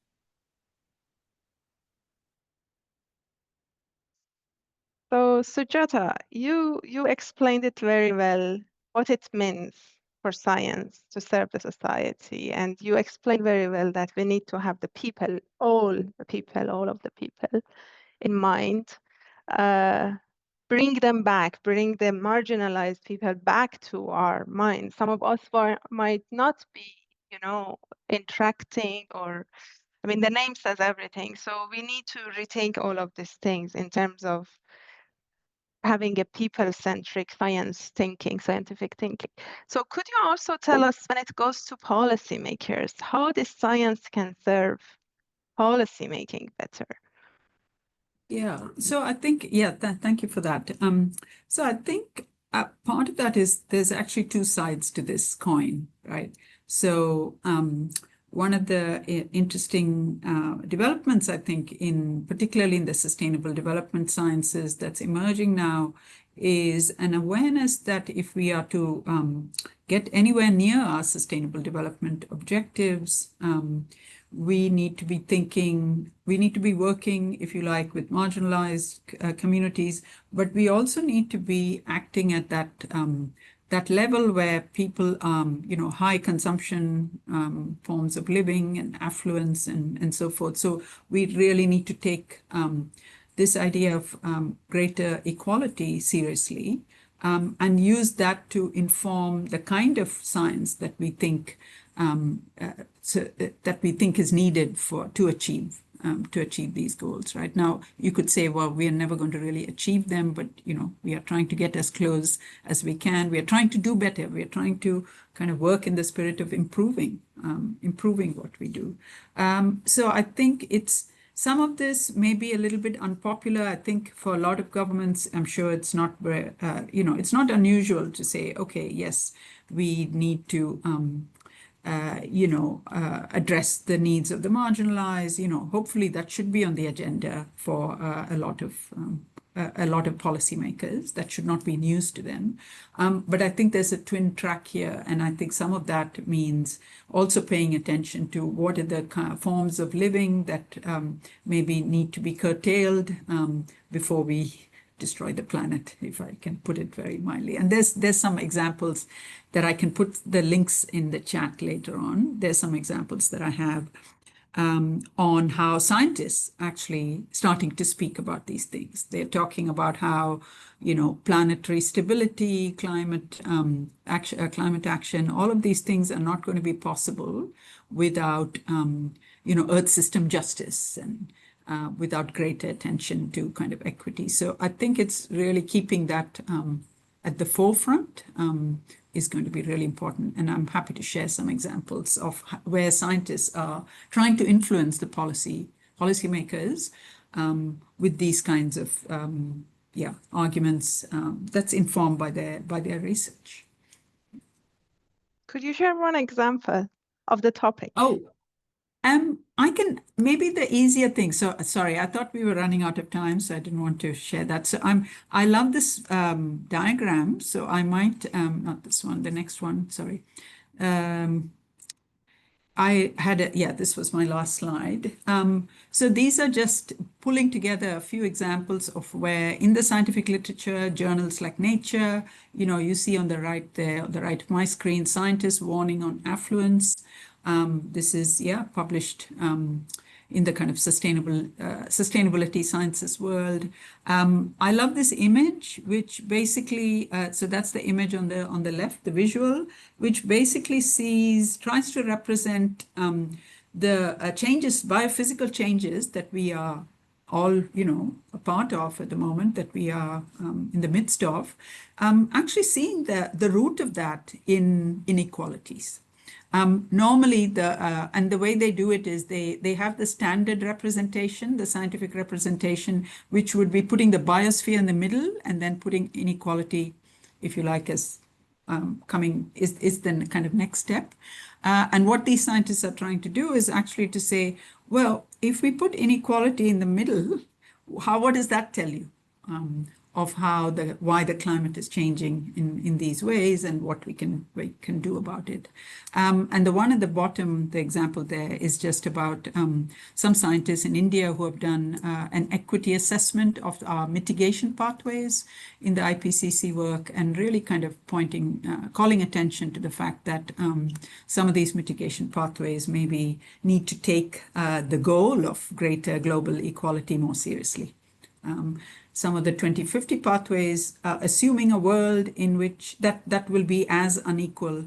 So Sujata, you explained it very well, what it means for science to serve the society. And you explained very well that we need to have the people, all of the people in mind. Bring them back, bring the marginalized people back to our mind. Some of us might not be, interacting, or, I mean, the name says everything. So we need to rethink all of these things in terms of having a people-centric scientific thinking. So could you also tell us, when it goes to policymakers, how this science can serve policymaking better? Yeah, so I think, yeah, thank you for that. So I think part of that is there's actually two sides to this coin, right? So one of the interesting developments, I think, particularly in the sustainable development sciences that's emerging now, is an awareness that if we are to get anywhere near our sustainable development objectives, we need to be thinking, we need to be working, if you like, with marginalized communities, but we also need to be acting at that level where people, high consumption forms of living and affluence and so forth. So we really need to take this idea of greater equality seriously, and use that to inform the kind of science that we think is needed to achieve these goals. Right now, you could say, well, we are never going to really achieve them, but we are trying to get as close as we can. We are trying to do better. We are trying to kind of work in the spirit of improving what we do. So I think some of this may be a little bit unpopular. I think for a lot of governments, I'm sure it's not, it's not unusual to say, okay, yes, we need to, address the needs of the marginalized. Hopefully that should be on the agenda for a lot of policymakers. That should not be news to them. But I think there's a twin track here. And I think some of that means also paying attention to what are the kind of forms of living that maybe need to be curtailed before we destroy the planet, if I can put it very mildly. And there's some examples that I can put the links in the chat later on. There's some examples that I have on how scientists actually starting to speak about these things. They're talking about how, planetary stability, climate action, all of these things are not going to be possible without, Earth system justice and without greater attention to kind of equity. So I think it's really keeping that at the forefront is going to be really important. And I'm happy to share some examples of where scientists are trying to influence the policymakers with these kinds of arguments that's informed by their research. Could you share one example of the topic? Oh, I can, maybe the easier thing. So sorry, I thought we were running out of time, so I didn't want to share that. So I love this diagram. So I might, not this one, the next one, sorry. This was my last slide. So these are just pulling together a few examples of where in the scientific literature, journals like Nature, you see on the right there, on the right of my screen, scientists warning on affluence. This is, published in the kind of sustainability sciences world. I love this image, which basically, so that's the image on the left, the visual, which basically tries to represent the biophysical changes that we are all, a part of at the moment, that we are in the midst of, actually seeing the root of that in inequalities. Normally, and the way they do it is they have the standard representation, the scientific representation, which would be putting the biosphere in the middle and then putting inequality, if you like, as is the kind of next step. And what these scientists are trying to do is actually to say, well, if we put inequality in the middle, what does that tell you? Of why the climate is changing in these ways and what we can do about it. And the one at the bottom, the example there is just about some scientists in India who have done an equity assessment of our mitigation pathways in the IPCC work, and really kind of calling attention to the fact that some of these mitigation pathways maybe need to take the goal of greater global equality more seriously. Some of the 2050 pathways, assuming a world in which that will be as unequal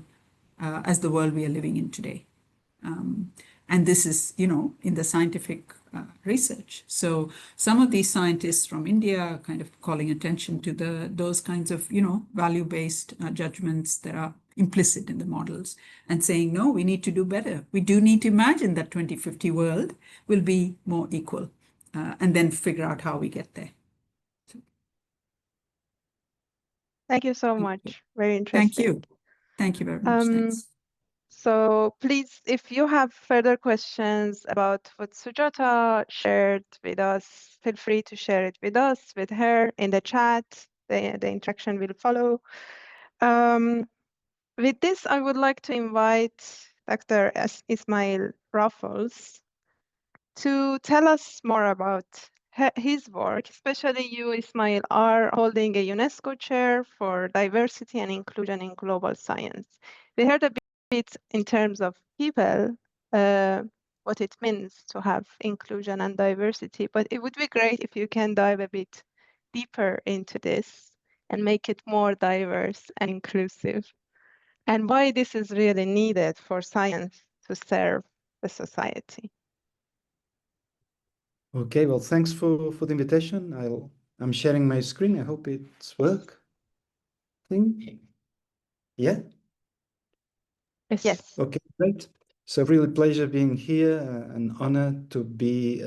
as the world we are living in today. And this is, in the scientific research. So some of these scientists from India are kind of calling attention to those kinds of, value-based judgments that are implicit in the models, and saying, no, we need to do better. We do need to imagine that 2050 world will be more equal, and then figure out how we get there. Thank you so much. Very interesting. Thank you. Thank you very much. Thanks. So please, if you have further questions about what Sujata shared with us, feel free to share it with us, with her in the chat. The interaction will follow. With this, I would like to invite Dr. Ismael Rafols to tell us more about his work. Especially you, Ismael, are holding a UNESCO chair for diversity and inclusion in global science. We heard a bit in terms of people, what it means to have inclusion and diversity, but it would be great if you can dive a bit deeper into this and make it more diverse and inclusive, and why this is really needed for science to serve the society. Okay, well, thanks for the invitation. I'm sharing my screen. I hope it's working. Yeah? Yes. Okay, great. So really pleasure being here, an honor to be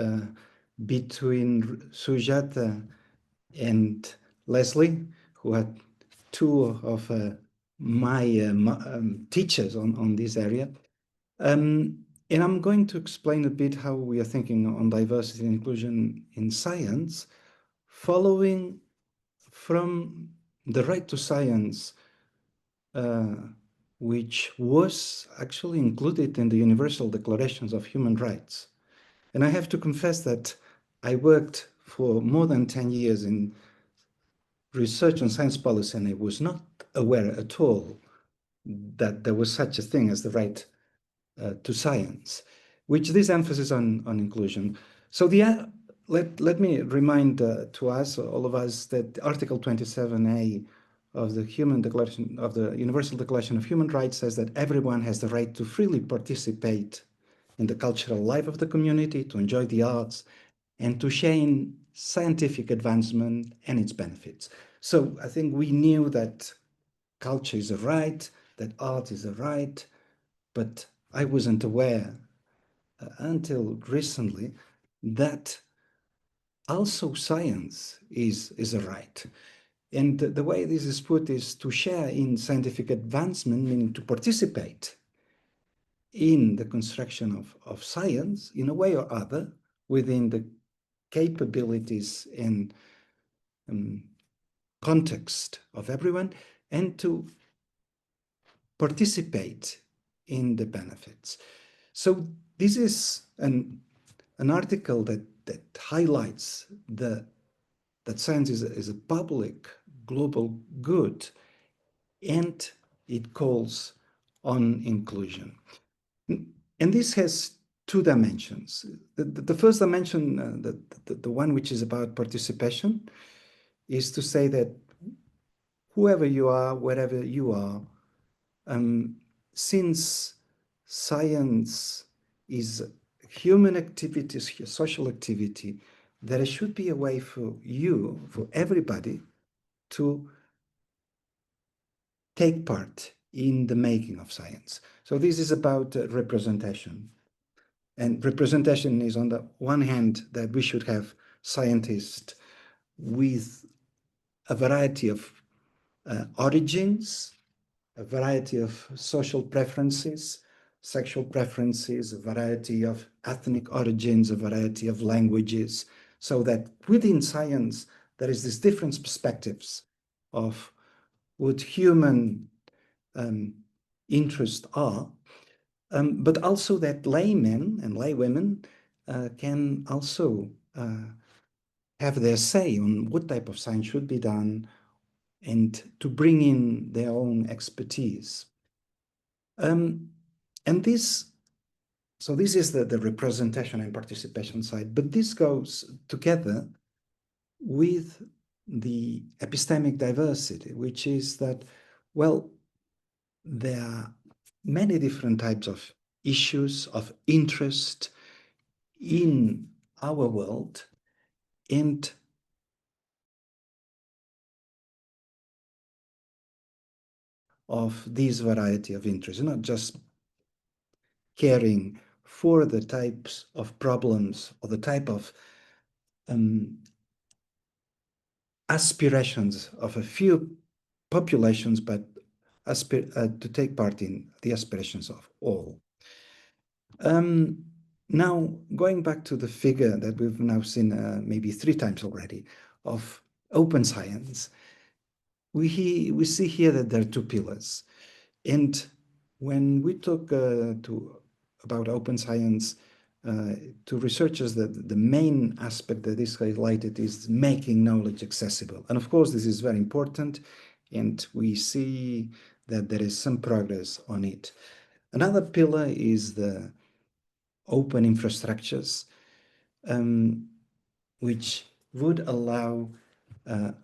between Sujata and Leslie, who are two of my teachers on this area. And I'm going to explain a bit how we are thinking on diversity and inclusion in science, following from the right to science, which was actually included in the Universal Declarations of Human Rights. And I have to confess that I worked for more than 10 years in research on science policy, and I was not aware at all that there was such a thing as the right to science, which this emphasis on inclusion. So let me remind to us, all of us, that Article 27A of the Universal Declaration of Human Rights says that everyone has the right to freely participate in the cultural life of the community, to enjoy the arts, and to share in scientific advancement and its benefits. So I think we knew that culture is a right, that art is a right, but I wasn't aware until recently that also science is a right. And the way this is put is to share in scientific advancement, meaning to participate in the construction of science in a way or other within the capabilities and context of everyone, and to participate in the benefits. So this is an article that highlights that science is a public global good, and it calls on inclusion. And this has two dimensions. The first dimension, the one which is about participation, is to say that whoever you are, wherever you are, since science is human activity, social activity, there should be a way for you, for everybody, to take part in the making of science. So this is about representation. And representation is, on the one hand, that we should have scientists with a variety of origins, a variety of social preferences, sexual preferences, a variety of ethnic origins, a variety of languages, so that within science there is these different perspectives of what human interests are, but also that laymen and laywomen can also have their say on what type of science should be done and to bring in their own expertise. And this is the representation and participation side, but this goes together with the epistemic diversity, which is that, well, there are many different types of issues of interest in our world, and of this variety of interests, not just caring for the types of problems or the type of aspirations of a few populations, but to take part in the aspirations of all. Now, going back to the figure that we've now seen maybe 3 times already of open science, we see here that there are 2 pillars. And when we talk about open science to researchers, the main aspect that is highlighted is making knowledge accessible. And of course, this is very important, and we see that there is some progress on it. Another pillar is the open infrastructures, which would allow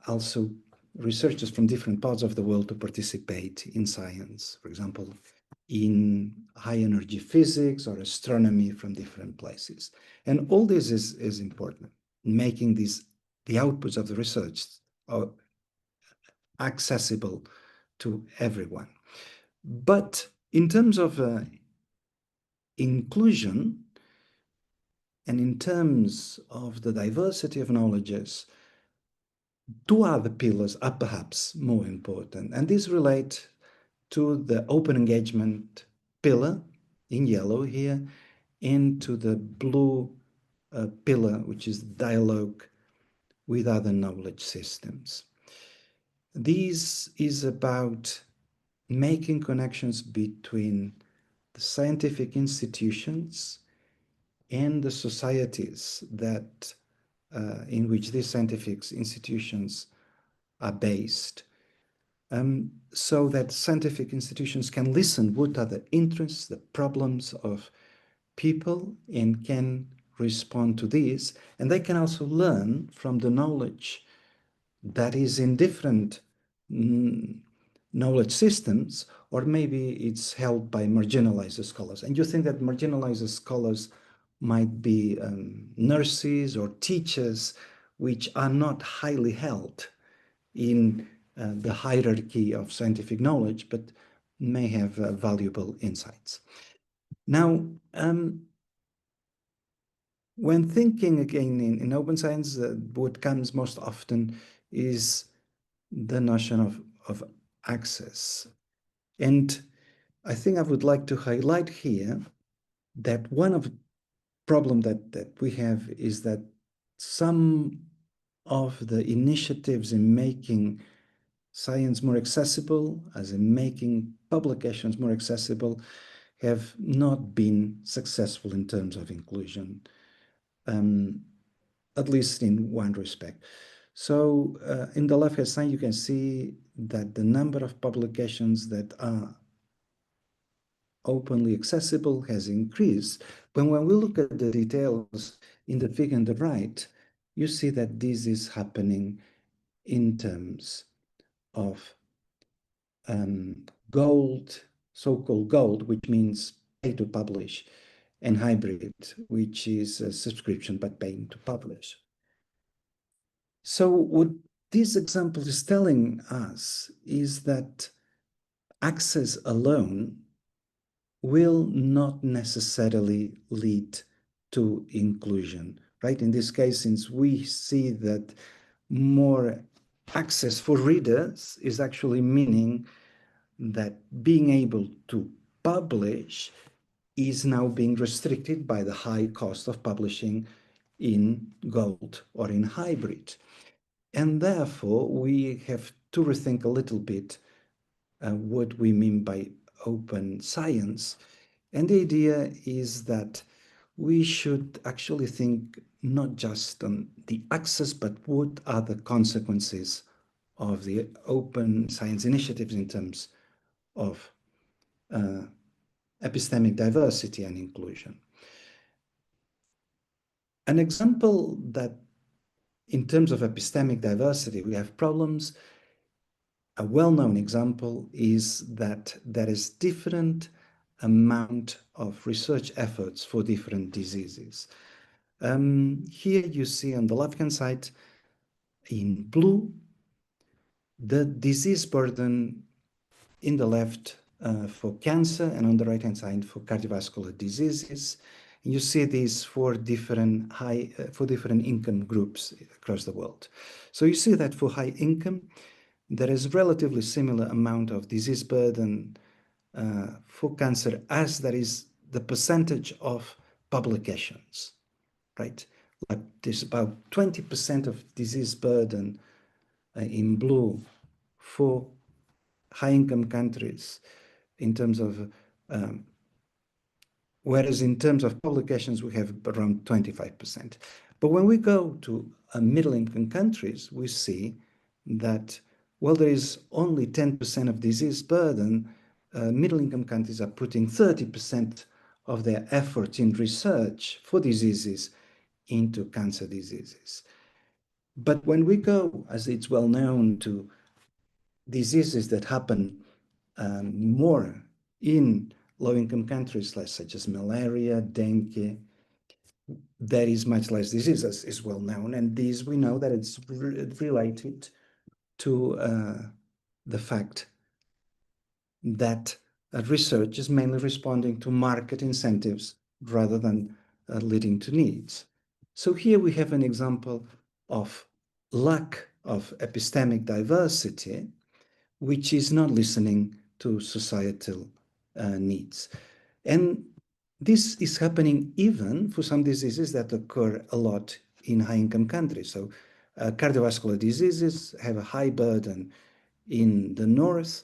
also researchers from different parts of the world to participate in science, for example, in high energy physics or astronomy from different places. And all this is important, making the outputs of the research accessible to everyone. But in terms of inclusion, and in terms of the diversity of knowledges, 2 other pillars are perhaps more important, and these relate to the open engagement pillar in yellow here, and to the blue pillar, which is dialogue with other knowledge systems. This is about making connections between the scientific institutions and the societies that in which these scientific institutions are based, so that scientific institutions can listen what are the interests, the problems of people, and can respond to these. And they can also learn from the knowledge that is in different knowledge systems, or maybe it's held by marginalized scholars. And you think that marginalized scholars might be nurses or teachers, which are not highly held in the hierarchy of scientific knowledge, but may have valuable insights. Now, when thinking again in open science, what comes most often is the notion of access. And I think I would like to highlight here that one of the problems that we have is that some of the initiatives in making science more accessible, as in making publications more accessible, have not been successful in terms of inclusion, at least in one respect. So in the left-hand side, you can see that the number of publications that are openly accessible has increased. But when we look at the details in the figure on the right, you see that this is happening in terms of gold, so-called gold, which means pay to publish, and hybrid, which is a subscription but paying to publish. So what this example is telling us is that access alone will not necessarily lead to inclusion, right? In this case, since we see that more access for readers is actually meaning that being able to publish is now being restricted by the high cost of publishing in gold or in hybrid. And therefore, we have to rethink a little bit what we mean by open science. And the idea is that we should actually think not just on the access, but what are the consequences of the open science initiatives in terms of epistemic diversity and inclusion. An example that in terms of epistemic diversity, we have problems. A well-known example is that there is different amount of research efforts for different diseases. Here you see on the left-hand side in blue, the disease burden in the left for cancer and on the right-hand side for cardiovascular diseases. You see these for different income groups across the world. So you see that for high income, there is relatively similar amount of disease burden for cancer as there is the percentage of publications, right? Like there's about 20% of disease burden in blue for high-income countries in terms of whereas in terms of publications, we have around 25%. But when we go to middle-income countries, we see that, well, there is only 10% of disease burden. Middle-income countries are putting 30% of their effort in research for diseases into cancer diseases. But when we go, as it's well known, to diseases that happen more in low-income countries, such as malaria, dengue, there is much less disease, as is well known. And these, we know that it's related to the fact that research is mainly responding to market incentives rather than leading to needs. So here we have an example of lack of epistemic diversity, which is not listening to societal needs. And this is happening even for some diseases that occur a lot in high-income countries. So cardiovascular diseases have a high burden in the north,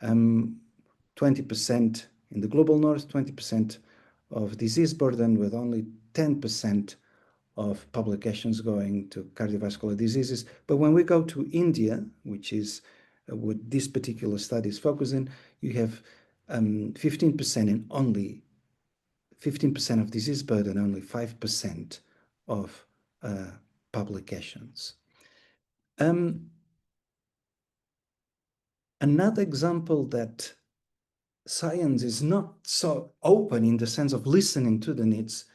20% in the global north, 20% of disease burden, with only 10% of publications going to cardiovascular diseases. But when we go to India, which is what this particular study is focusing, you have 15% and only 15% of disease burden, only 5% of publications. Another example that science is not so open in the sense of listening to the needs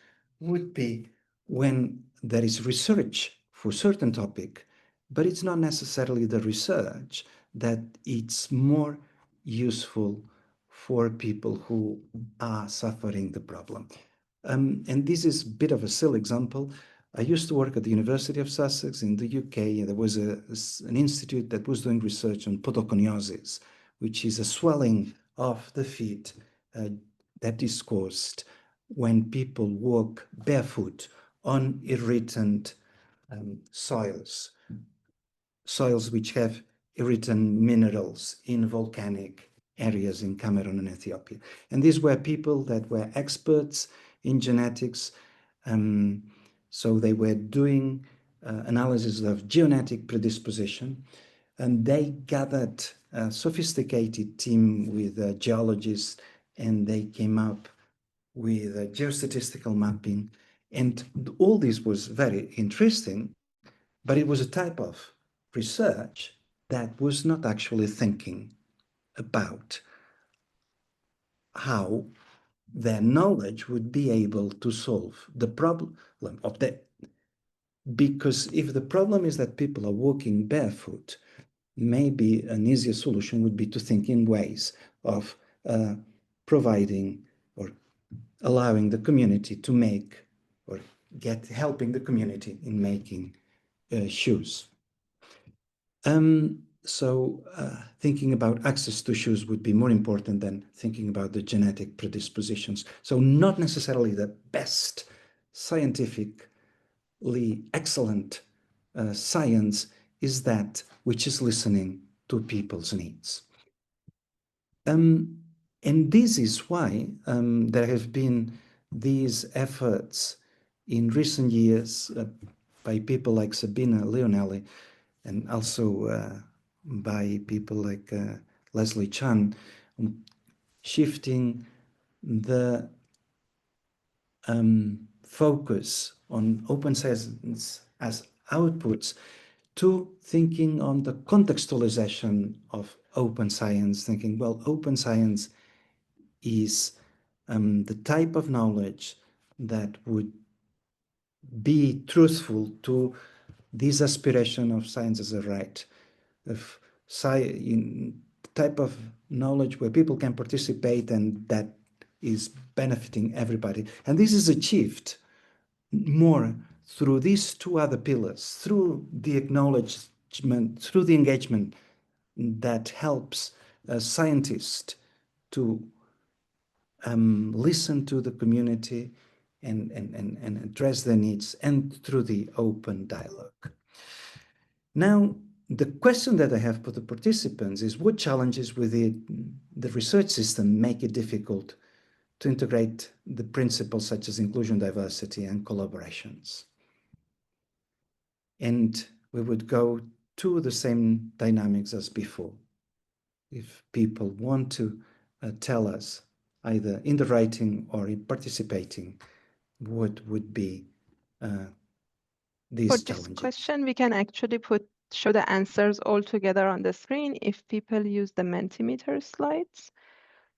would be when there is research for a certain topic, but it's not necessarily the research that it's more useful for people who are suffering the problem. And this is a bit of a silly example. I used to work at the University of Sussex in the UK, and there was an institute that was doing research on podoconiosis, which is a swelling of the feet that is caused when people walk barefoot on irritant soils which have irritant minerals in volcanic areas in Cameroon and Ethiopia. And these were people that were experts in genetics. So they were doing analysis of genetic predisposition, and they gathered a sophisticated team with geologists, and they came up with geostatistical mapping. And all this was very interesting, but it was a type of research that was not actually thinking about how their knowledge would be able to solve the problem of the. Because if the problem is that people are walking barefoot, maybe an easier solution would be to think in ways of providing allowing the community to make or helping the community in making shoes. So thinking about access to shoes would be more important than thinking about the genetic predispositions. So not necessarily the best scientifically excellent science is that which is listening to people's needs. And this is why there have been these efforts in recent years by people like Sabina Leonelli and also by people like Leslie Chan, shifting the focus on open science as outputs to thinking on the contextualization of open science, thinking, well, open science is the type of knowledge that would be truthful to this aspiration of science as a right, of type of knowledge where people can participate and that is benefiting everybody. And this is achieved more through these two other pillars, through the acknowledgement, through the engagement that helps scientists to listen to the community and address their needs, and through the open dialogue. Now, the question that I have for the participants is what challenges within the research system make it difficult to integrate the principles such as inclusion, diversity, and collaborations? And we would go to the same dynamics as before. If people want to tell us, either in the writing or in participating, what would be these For this challenges? question, we can actually show the answers all together on the screen if people use the Mentimeter slides.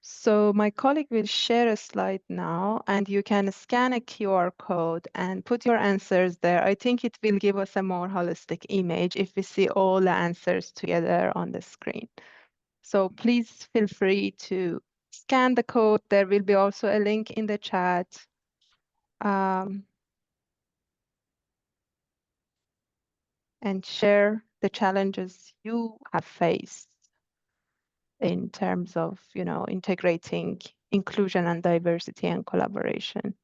So my colleague will share a slide now, and you can scan a QR code and put your answers there. I think it will give us a more holistic image if we see all the answers together on the screen. So please feel free to scan the code. There will be also a link in the chat. And share the challenges you have faced in terms of, integrating inclusion and diversity and collaboration.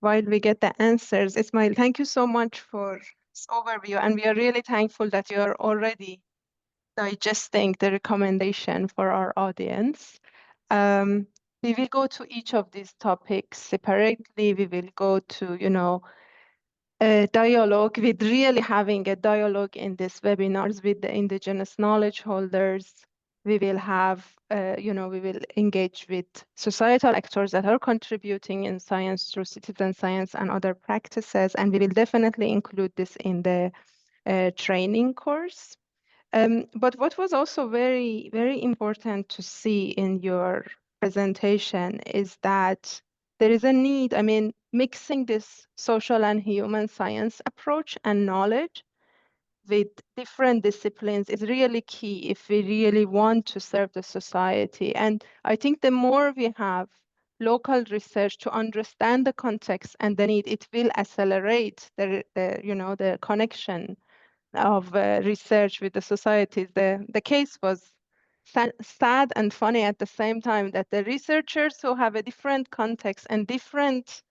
While we get the answers, Ismael, thank you so much for this overview. And we are really thankful that you are already digesting the recommendation for our audience. We will go to each of these topics separately. We will go to, a dialogue with really having a dialogue in these webinars with the indigenous knowledge holders. We will have, we will engage with societal actors that are contributing in science through citizen science and other practices. And we will definitely include this in the training course. But what was also very, very important to see in your presentation is that there is a need, mixing this social and human science approach and knowledge with different disciplines is really key if we really want to serve the society. And I think the more we have local research to understand the context and the need, it will accelerate the connection of research with the societies. The case was sad and funny at the same time, that the researchers who have a different context and different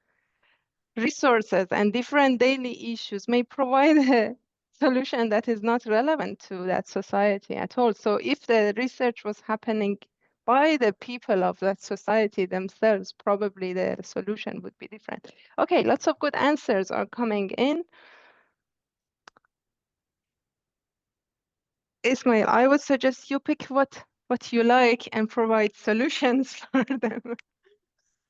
resources and different daily issues may provide a solution that is not relevant to that society at all. So if the research was happening by the people of that society themselves, probably the solution would be different. Okay, lots of good answers are coming in. Ismael, I would suggest you pick what you like and provide solutions for them.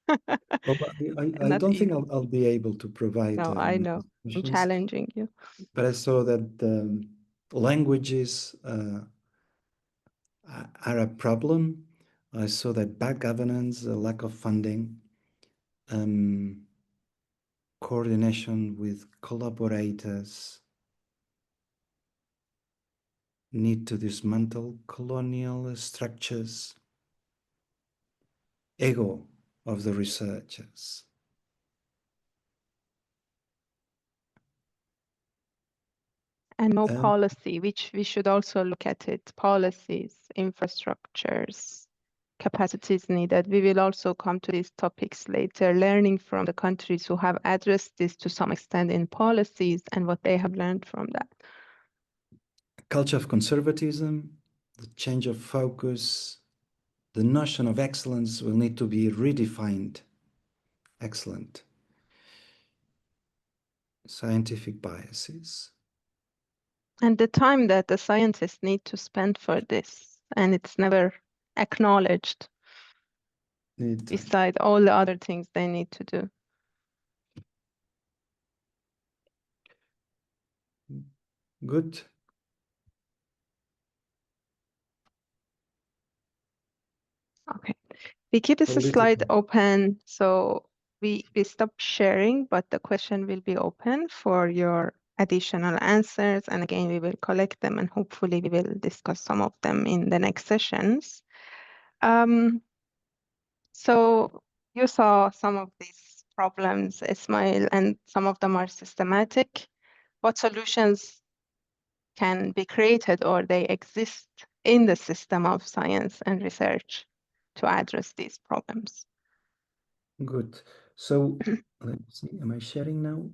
Well, I don't think I'll be able to provide No, I know. I'm solutions, challenging you. but I saw that languages are a problem. I saw that bad governance, a lack of funding, coordination with collaborators, need to dismantle colonial structures, ego of the researchers. And more policy, which we should also look at it, policies, infrastructures, capacities needed. We will also come to these topics later, learning from the countries who have addressed this to some extent in policies and what they have learned from that. Culture of conservatism, the change of focus, the notion of excellence will need to be redefined. Excellent. Scientific biases. And the time that the scientists need to spend for this, and it's never acknowledged beside all the other things they need to do. Good. Okay, we keep this slide open, so we stop sharing, but the question will be open for your additional answers. And again, we will collect them and hopefully we will discuss some of them in the next sessions. So you saw some of these problems, Ismael, and some of them are systematic. What solutions can be created or they exist in the system of science and research to address these problems? Good. So let's see, am I sharing now?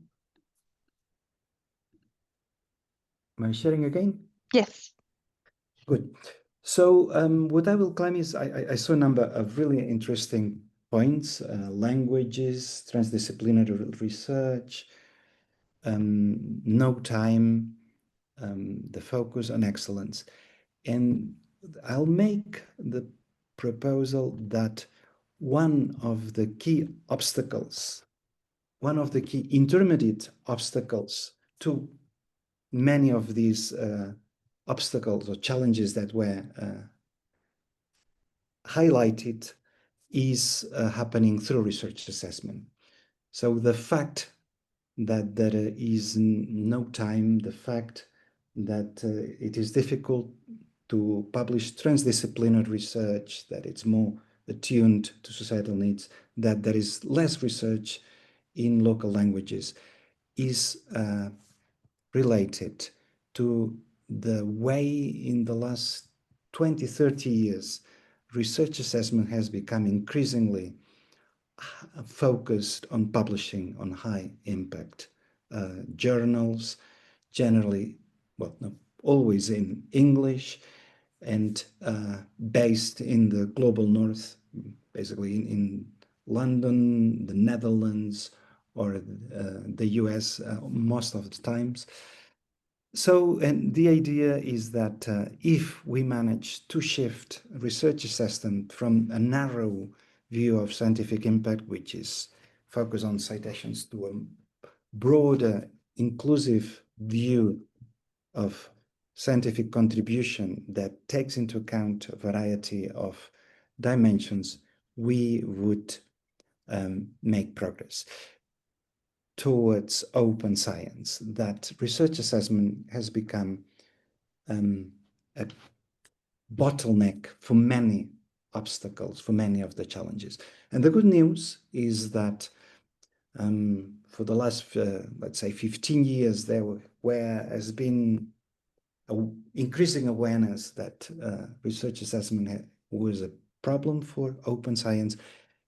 Am I sharing again? Yes. Good. So what I will claim is I saw a number of really interesting points, languages, transdisciplinary research, no time, the focus on excellence. And I'll make the proposal that one of the key obstacles, one of the key intermediate obstacles to many of these obstacles or challenges that were highlighted is happening through research assessment. So the fact that there is no time, the fact that it is difficult to publish transdisciplinary research, that it's more attuned to societal needs, that there is less research in local languages is related to the way in the last 20, 30 years, research assessment has become increasingly focused on publishing on high impact journals, generally, well, no, always in English and based in the global north, basically in London, the Netherlands, or the US most of the times. So, and the idea is that if we manage to shift research assessment from a narrow view of scientific impact, which is focused on citations, to a broader, inclusive view of scientific contribution that takes into account a variety of dimensions, we would make progress towards open science. That research assessment has become a bottleneck for many obstacles, for many of the challenges. And the good news is that for the last, let's say, 15 years, there has been increasing awareness that research assessment was a problem for open science.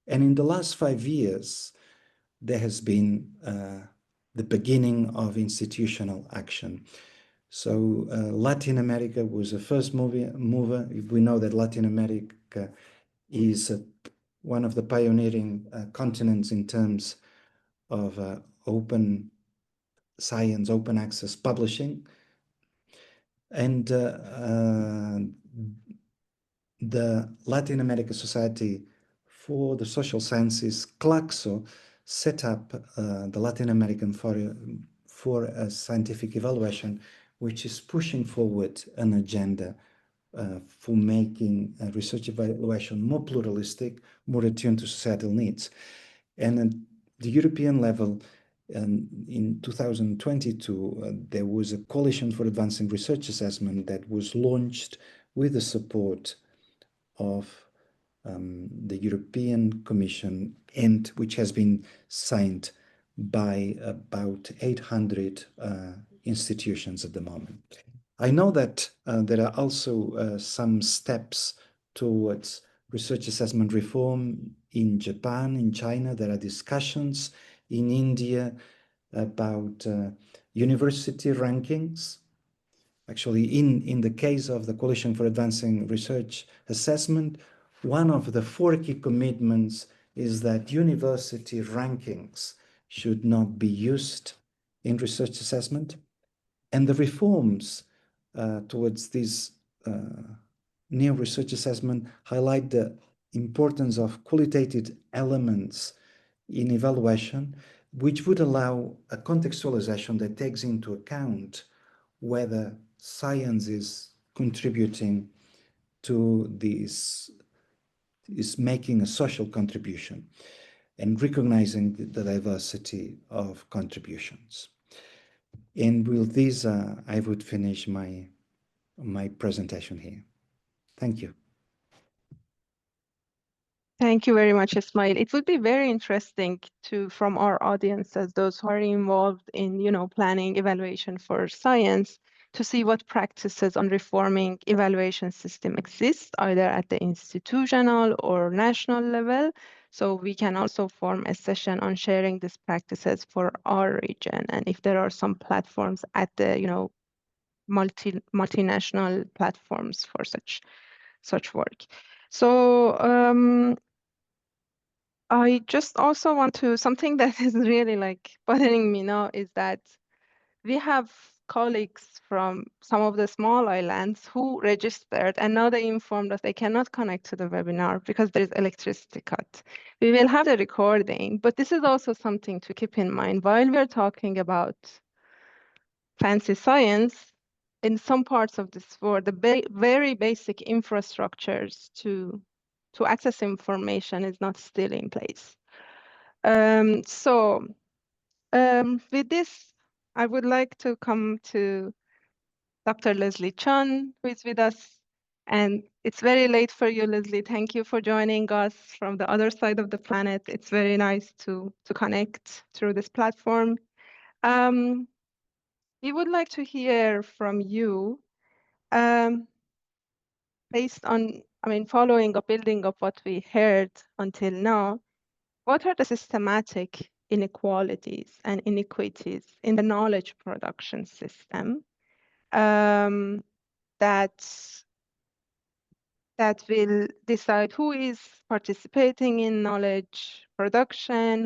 And in the last 5 years, there has been the beginning of institutional action. So Latin America was the first mover. We know that Latin America is one of the pioneering continents in terms of open science, open access publishing. And the Latin American Society for the Social Sciences, CLACSO, set up the Latin American Forum for a Scientific Evaluation, which is pushing forward an agenda for making research evaluation more pluralistic, more attuned to societal needs. And at the European level, And in 2022, there was a Coalition for Advancing Research Assessment that was launched with the support of the European Commission, and which has been signed by about 800 institutions at the moment. I know that there are also some steps towards research assessment reform in Japan, in China. There are discussions in India about university rankings. Actually, in the case of the Coalition for Advancing Research Assessment, one of the 4 key commitments is that university rankings should not be used in research assessment. And the reforms towards this new research assessment highlight the importance of qualitative elements in evaluation, which would allow a contextualization that takes into account whether science is contributing to this, is making a social contribution, and recognizing the diversity of contributions. And with this, I would finish my presentation here. Thank you. Thank you very much, Ismael. It would be very interesting from our audiences, those who are involved in, planning evaluation for science, to see what practices on reforming evaluation system exist, either at the institutional or national level. So we can also form a session on sharing these practices for our region, and if there are some platforms at the, multinational platforms for such work. So I just also want to, something that is really bothering me now is that we have colleagues from some of the small islands who registered, and now they informed us they cannot connect to the webinar because there is electricity cut. We will have the recording, but this is also something to keep in mind while we're talking about fancy science. In some parts of this world, the very basic infrastructures to access information is not still in place. With this, I would like to come to Dr. Leslie Chun, who is with us. And it's very late for you, Leslie. Thank you for joining us from the other side of the planet. It's very nice to connect through this platform. We would like to hear from you based on, following up, building up what we heard until now. What are the systematic inequalities and inequities in the knowledge production system that will decide who is participating in knowledge production,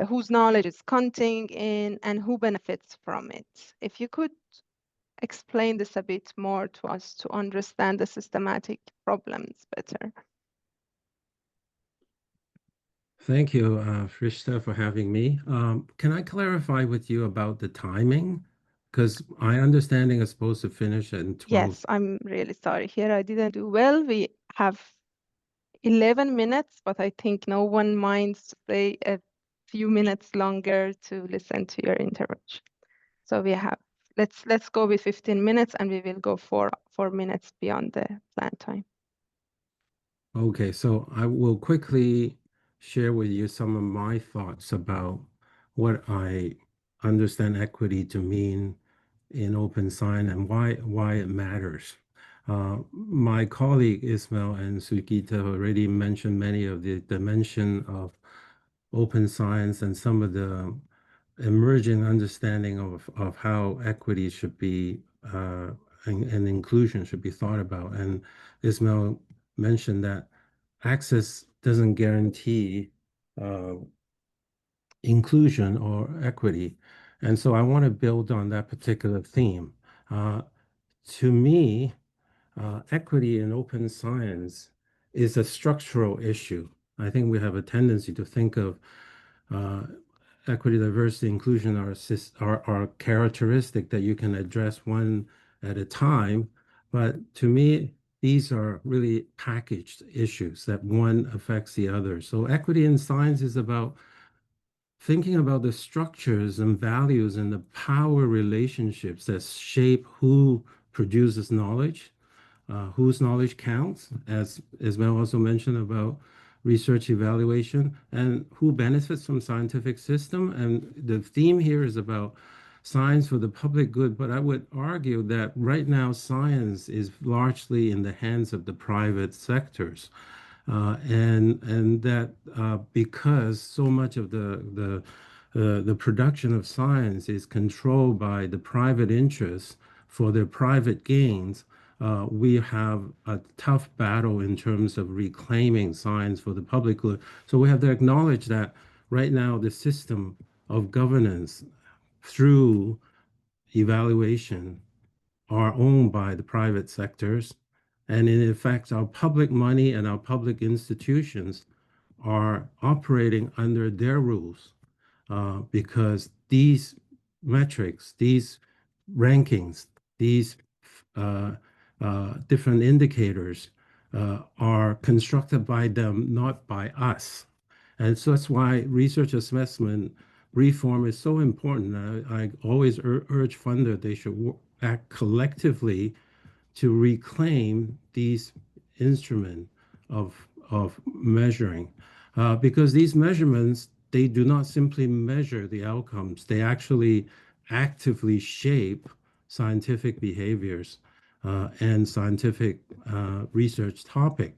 whose knowledge is counting in, and who benefits from it? If you could explain this a bit more to us to understand the systematic problems better. Thank you, Frishta, for having me. Can I clarify with you about the timing? Because my understanding is supposed to finish at 12. Yes, I'm really sorry. Here I didn't do well. We have 11 minutes, but I think no one minds to stay a few minutes longer to listen to your intervention. So we have, let's go with 15 minutes, and we will go 4 minutes beyond the planned time. Okay, so I will quickly share with you some of my thoughts about what I understand equity to mean in open science and why it matters. My colleague Ismael and Sujata already mentioned many of the dimensions of open science and some of the emerging understanding of how equity should be and inclusion should be thought about. And Ismael mentioned that access doesn't guarantee inclusion or equity. And so I want to build on that particular theme. To me, equity in open science is a structural issue. I think we have a tendency to think of equity, diversity, inclusion are characteristic that you can address one at a time. But to me, these are really packaged issues that one affects the other. So equity in science is about thinking about the structures and values and the power relationships that shape who produces knowledge, whose knowledge counts, as Ismael also mentioned about research evaluation, and who benefits from scientific system. And the theme here is about science for the public good, but I would argue that right now science is largely in the hands of the private sectors. And that because so much of the production of science is controlled by the private interests for their private gains, we have a tough battle in terms of reclaiming science for the public good. So we have to acknowledge that right now the system of governance through evaluation are owned by the private sectors. And in effect, our public money and our public institutions are operating under their rules because these metrics, these rankings, these different indicators are constructed by them, not by us. And so that's why research assessment reform is so important. I always urge funders they should act collectively to reclaim these instruments of measuring, because these measurements, they do not simply measure the outcomes, they actually actively shape scientific behaviors and scientific research topic.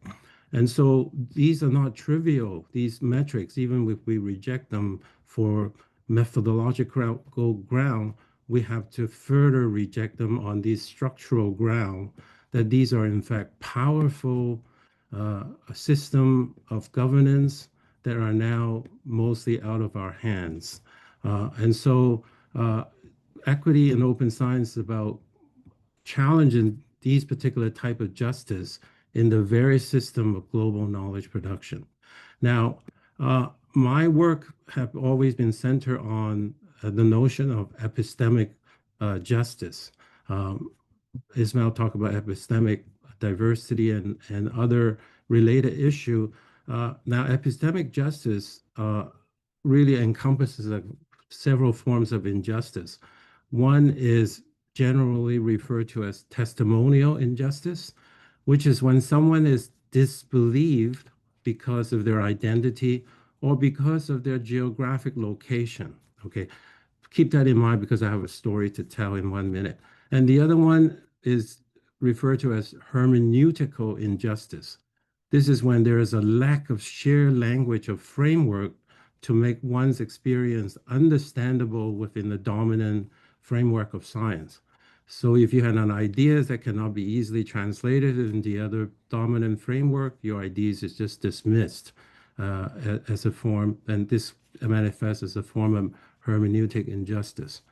And so these are not trivial, these metrics, even if we reject them for methodological ground, we have to further reject them on these structural ground, that these are in fact powerful a system of governance that are now mostly out of our hands. And so equity in open science is about challenging these particular type of justice in the very system of global knowledge production. Now, my work have always been centered on the notion of epistemic justice. Ismael talked about epistemic diversity and other related issue. Now, epistemic justice really encompasses several forms of injustice. One is generally referred to as testimonial injustice, which is when someone is disbelieved because of their identity or because of their geographic location. Okay, keep that in mind because I have a story to tell in 1 minute. And the other one is referred to as hermeneutical injustice. This is when there is a lack of shared language of framework to make one's experience understandable within the dominant framework of science. So if you have an idea that cannot be easily translated in the other dominant framework, your ideas is just dismissed as a form, and this manifests as a form of hermeneutic injustice.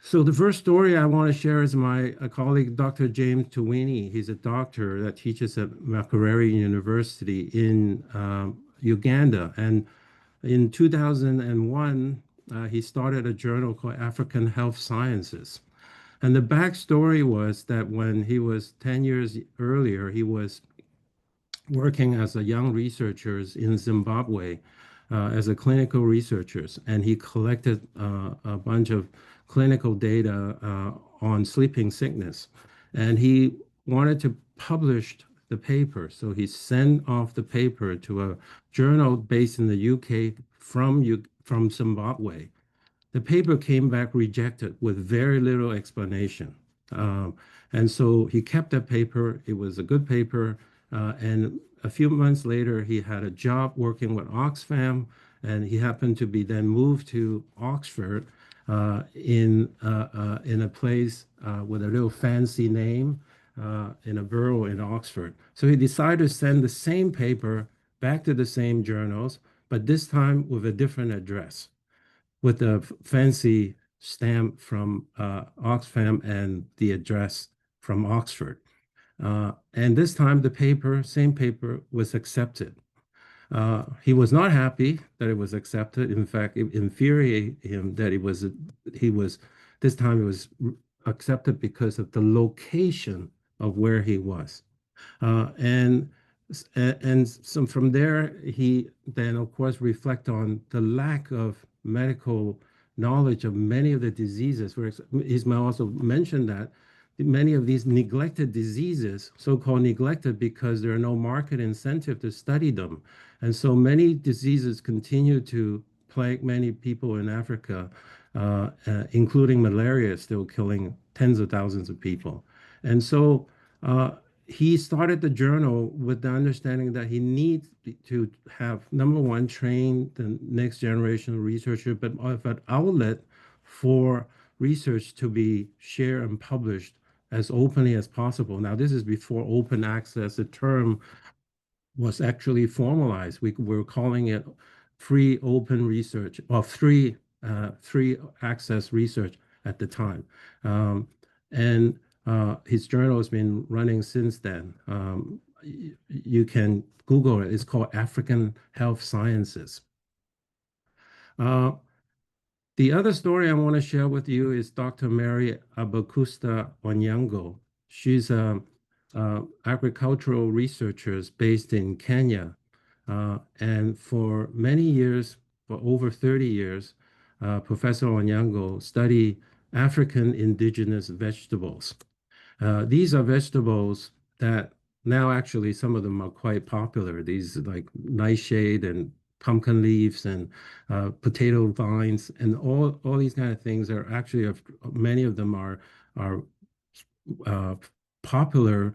So the first story I want to share is my colleague, Dr. James Tuwini. He's a doctor that teaches at Makerere University in Uganda. And in 2001, he started a journal called African Health Sciences. And the backstory was that when he was 10 years earlier, he was working as a young researcher in Zimbabwe as a clinical researcher. And he collected a bunch of clinical data on sleeping sickness. And he wanted to publish the paper. So he sent off the paper to a journal based in the UK from Zimbabwe. The paper came back rejected with very little explanation. And so he kept that paper. It was a good paper. And a few months later, he had a job working with Oxfam, and he happened to be then moved to Oxford in a place with a little fancy name in a borough in Oxford. So he decided to send the same paper back to the same journals, but this time with a different address, with a fancy stamp from Oxfam and the address from Oxford. And this time the same paper was accepted. He was not happy that it was accepted. In fact, it infuriated him that this time it was accepted because of the location of where he was. And And so from there, he then, of course, reflect on the lack of medical knowledge of many of the diseases. Where Ismael also mentioned that many of these neglected diseases, so-called neglected because there are no market incentive to study them. And so many diseases continue to plague many people in Africa, including malaria, still killing tens of thousands of people. And so he started the journal with the understanding that he needs to have, number one, train the next generation of researchers, but have an outlet for research to be shared and published as openly as possible. Now, this is before open access, the term was actually formalized. We were calling it free open research, or free access research at the time. And his journal has been running since then. You can Google it. It's called African Health Sciences. The other story I want to share with you is Dr. Mary Abakusta Onyango. She's an agricultural researcher based in Kenya. And for many years, for over 30 years, Professor Onyango studied African indigenous vegetables. These are vegetables that now actually some of them are quite popular. These like nightshade and pumpkin leaves and potato vines and all these kind of things are actually, many of them are popular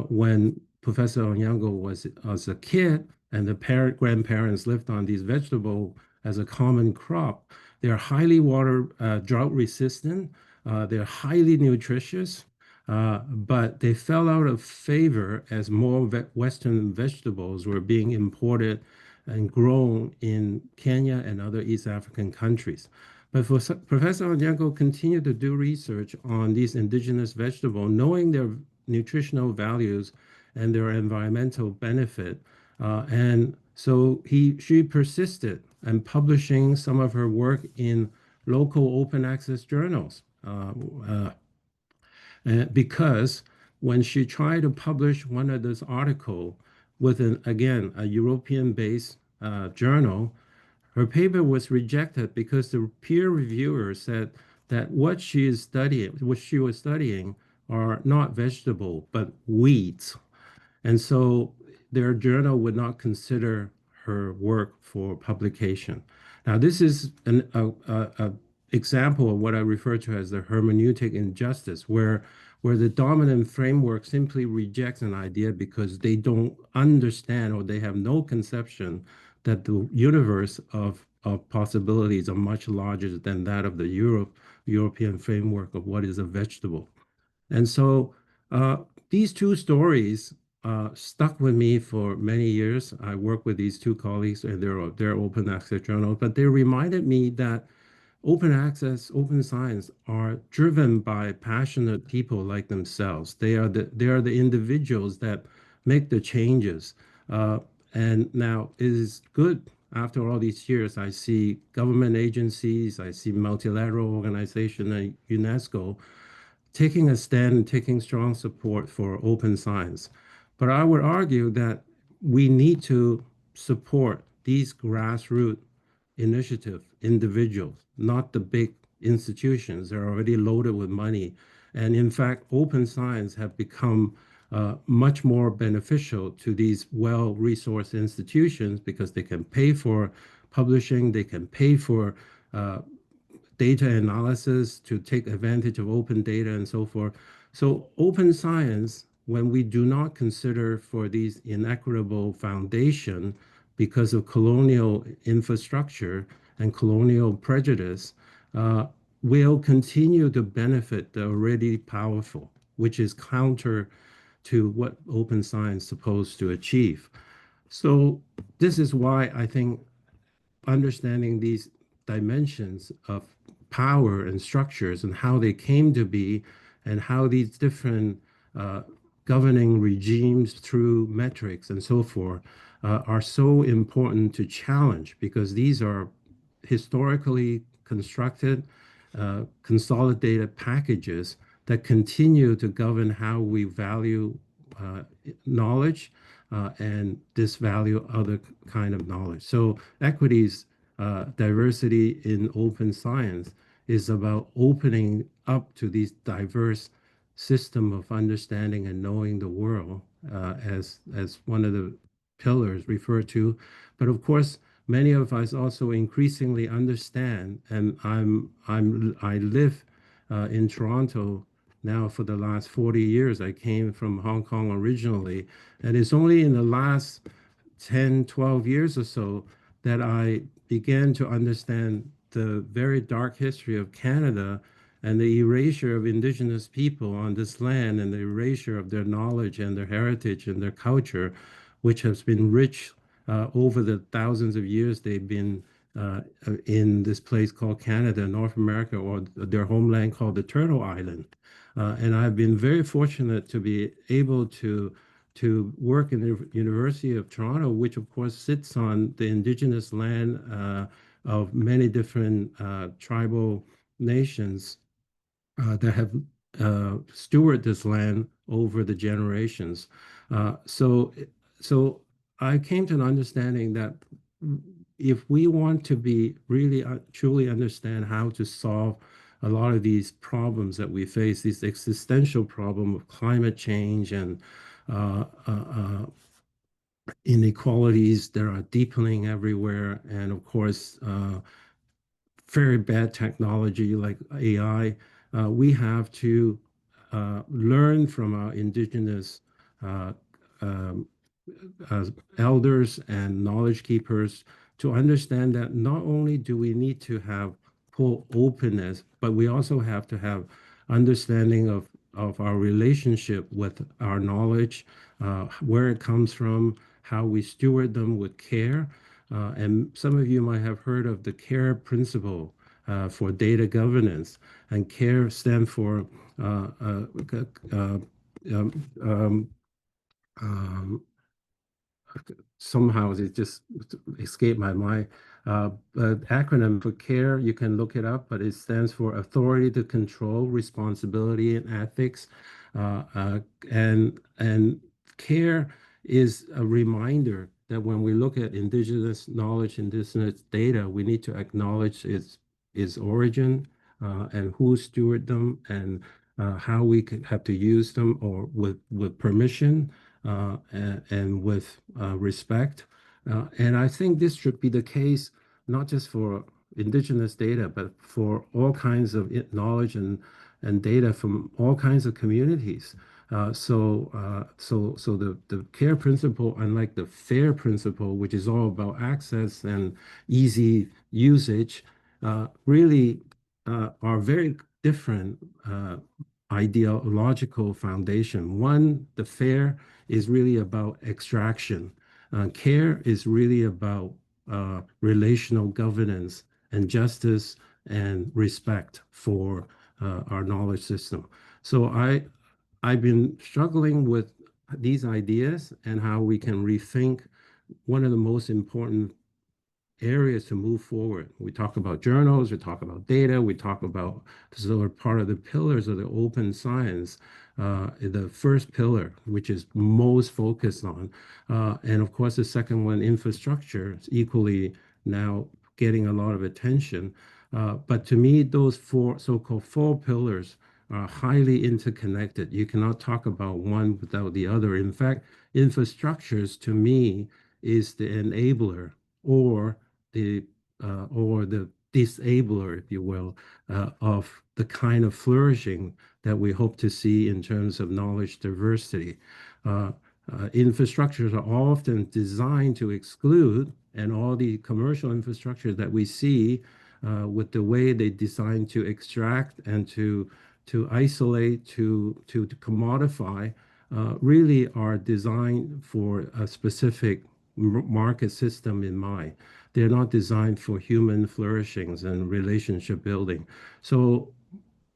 when Professor Onyango was as a kid, and the grandparents lived on these vegetables as a common crop. They're highly drought resistant. They're highly nutritious, but they fell out of favor as more Western vegetables were being imported and grown in Kenya and other East African countries. But Professor Onyango continued to do research on these indigenous vegetables, knowing their nutritional values and their environmental benefit. And so she persisted in publishing some of her work in local open access journals. Because when she tried to publish one of those articles with, again, a European-based journal, her paper was rejected because the peer reviewer said that what she was studying are not vegetable, but weeds. And so their journal would not consider her work for publication. Now, this is an example of what I refer to as the hermeneutic injustice, where the dominant framework simply rejects an idea because they don't understand or they have no conception that the universe of possibilities are much larger than that of the European framework of what is a vegetable. And so these two stories stuck with me for many years. I worked with these two colleagues and their open access journals, but they reminded me that open access, open science are driven by passionate people like themselves. They are the individuals that make the changes. And now it is good, after all these years, I see government agencies, I see multilateral organizations like UNESCO taking a stand and taking strong support for open science. But I would argue that we need to support these grassroots initiative individuals, not the big institutions. They're already loaded with money. And in fact, open science have become much more beneficial to these well-resourced institutions because they can pay for publishing, they can pay for data analysis to take advantage of open data and so forth. So open science, when we do not consider for these inequitable foundation because of colonial infrastructure and colonial prejudice, will continue to benefit the already powerful, which is counter to what open science is supposed to achieve. So this is why I think understanding these dimensions of power and structures and how they came to be and how these different governing regimes through metrics and so forth are so important to challenge, because these are historically constructed, consolidated packages that continue to govern how we value knowledge, and disvalue other kind of knowledge. So equities, diversity in open science is about opening up to these diverse system of understanding and knowing the world, as one of the pillars referred to. But of course, many of us also increasingly understand, and I live in Toronto now for the last 40 years. I came from Hong Kong originally, and it's only in the last 10, 12 years or so that I began to understand the very dark history of Canada and the erasure of Indigenous people on this land and the erasure of their knowledge and their heritage and their culture, which has been rich over the thousands of years they've been in this place called Canada, North America, or their homeland called the Turtle Island. And I've been very fortunate to be able to work in the University of Toronto, which of course sits on the Indigenous land of many different tribal nations that have stewarded this land over the generations. So I came to an understanding that if we want to be really truly understand how to solve a lot of these problems that we face, this existential problem of climate change and inequalities that are deepening everywhere, and of course, very bad technology like AI, we have to learn from our indigenous elders and knowledge keepers to understand that not only do we need to have full openness, but we also have to have understanding of our relationship with our knowledge, where it comes from, how we steward them with care. And some of you might have heard of the CARE principle for data governance. And CARE stands for somehow it just escaped my mind. Acronym for CARE, you can look it up, but it stands for Authority to Control, Responsibility, and Ethics. And CARE is a reminder that when we look at indigenous knowledge, indigenous data, we need to acknowledge its origin and who steward them, and how we have to use them, or with permission and with respect. And I think this should be the case not just for indigenous data, but for all kinds of knowledge and data from all kinds of communities. So the CARE principle, unlike the FAIR principle, which is all about access and easy usage, really are very different ideological foundation. One, the FAIR is really about extraction. CARE is really about relational governance and justice and respect for our knowledge system. So I've been struggling with these ideas and how we can rethink one of the most important areas to move forward. We talk about journals, we talk about data, we talk about sort of part of the pillars of the open science. The first pillar, which is most focused on, and of course the second one, infrastructure, is equally now getting a lot of attention. But to me, those four so-called four pillars are highly interconnected. You cannot talk about one without the other. In fact, infrastructures to me is the enabler or the disabler, if you will, of the kind of flourishing that we hope to see in terms of knowledge diversity. Infrastructures are often designed to exclude, and all the commercial infrastructure that we see with the way they design to extract and to isolate, to commodify, really are designed for a specific market system in mind. They're not designed for human flourishings and relationship building. So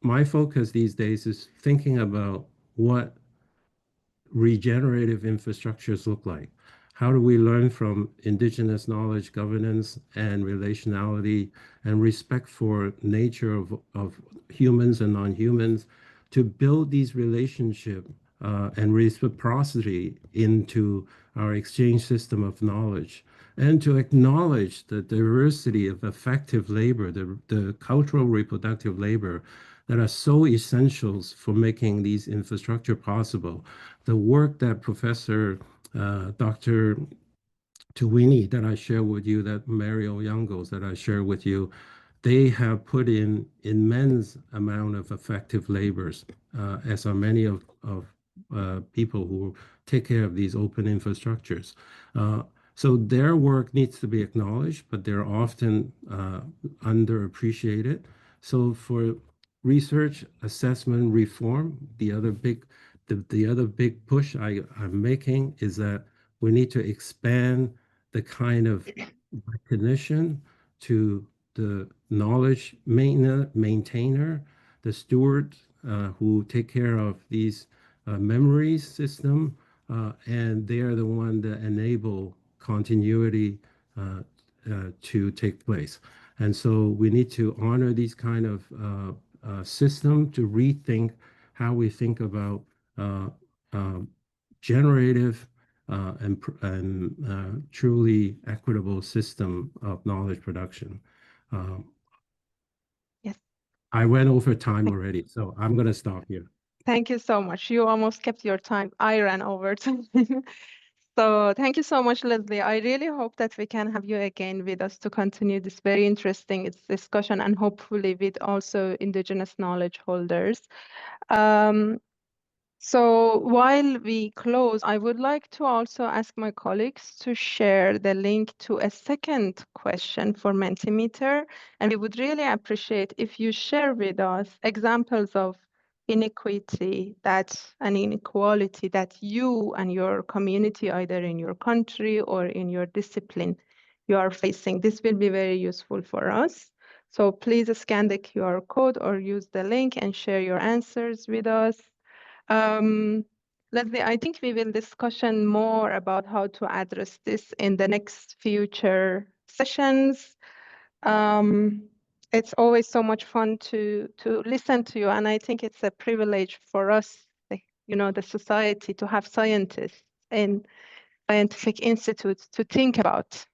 my focus these days is thinking about what regenerative infrastructures look like. How do we learn from indigenous knowledge, governance, and relationality, and respect for nature of humans and non-humans to build these relationships and reciprocity into our exchange system of knowledge, and to acknowledge the diversity of effective labor, the cultural reproductive labor that are so essentials for making these infrastructure possible. The work that Professor Dr. Tuwini that I share with you, that Mario Youngos that I share with you, they have put in immense amount of effective labors, as are many of people who take care of these open infrastructures. So their work needs to be acknowledged, but they're often underappreciated. So for research, assessment, reform, the other big push I'm making is that we need to expand the kind of recognition to the knowledge maintainer, the steward who take care of these memory system, and they are the one that enable continuity to take place. And so we need to honor these kind of system to rethink how we think about generative and truly equitable system of knowledge production. Yes. I went over time already, so I'm going to stop here. Thank you so much. You almost kept your time. I ran over time. So thank you so much, Leslie. I really hope that we can have you again with us to continue this very interesting discussion, and hopefully with also indigenous knowledge holders. So while we close, I would like to also ask my colleagues to share the link to a second question for Mentimeter. And we would really appreciate if you share with us examples of inequity and inequality that you and your community, either in your country or in your discipline, you are facing. This will be very useful for us. So please scan the QR code or use the link and share your answers with us. Leslie, I think we will discussion more about how to address this in the next future sessions. It's always so much fun to listen to you, and I think it's a privilege for us, the society, to have scientists in scientific institutes to think about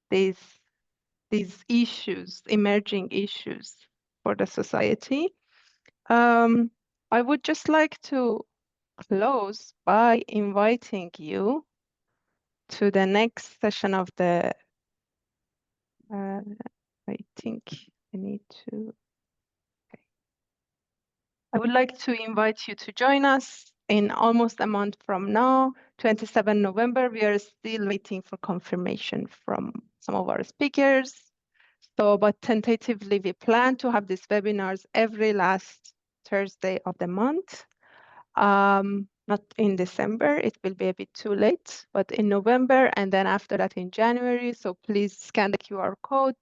these issues, emerging issues for the society. I would just like to close by inviting you to the next session of the, I think I need to, okay. I would like to invite you to join us in almost a month from now, 27 November. We are still waiting for confirmation from some of our speakers. So, but tentatively, we plan to have these webinars every last Thursday of the month. Not in December, it will be a bit too late, but in November, and then after that in January. So please scan the QR code.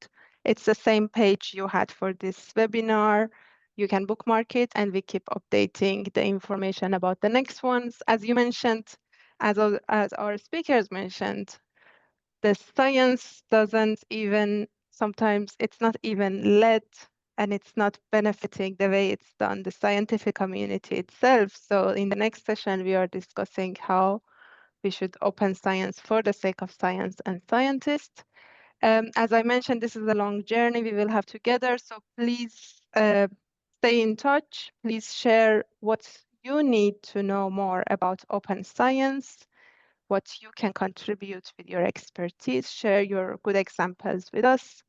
It's the same page you had for this webinar. You can bookmark it, and we keep updating the information about the next ones. As you mentioned, as our speakers mentioned, the science doesn't even, sometimes it's not even led, and it's not benefiting the way it's done, the scientific community itself. So in the next session, we are discussing how we should open science for the sake of science and scientists. As I mentioned, this is a long journey we will have together. So please stay in touch. Please share what you need to know more about open science, what you can contribute with your expertise, share your good examples with us.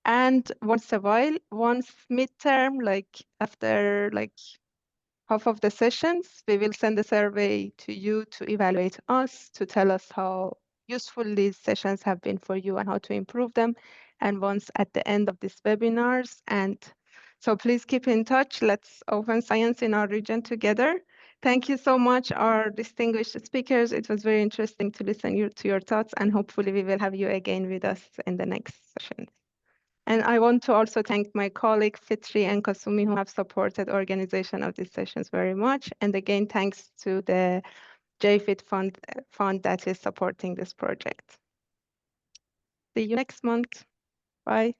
And once a while, once midterm, like after half of the sessions, we will send a survey to you to evaluate us, to tell us how useful these sessions have been for you and how to improve them. And once at the end of these webinars. And so please keep in touch. Let's open science in our region together. Thank you so much, our distinguished speakers. It was very interesting to listen to your thoughts, and hopefully we will have you again with us in the next session. And I want to also thank my colleague Fitri and Kasumi, who have supported organization of these sessions very much. And again, thanks to the JFIT fund that is supporting this project. See you next month. Bye.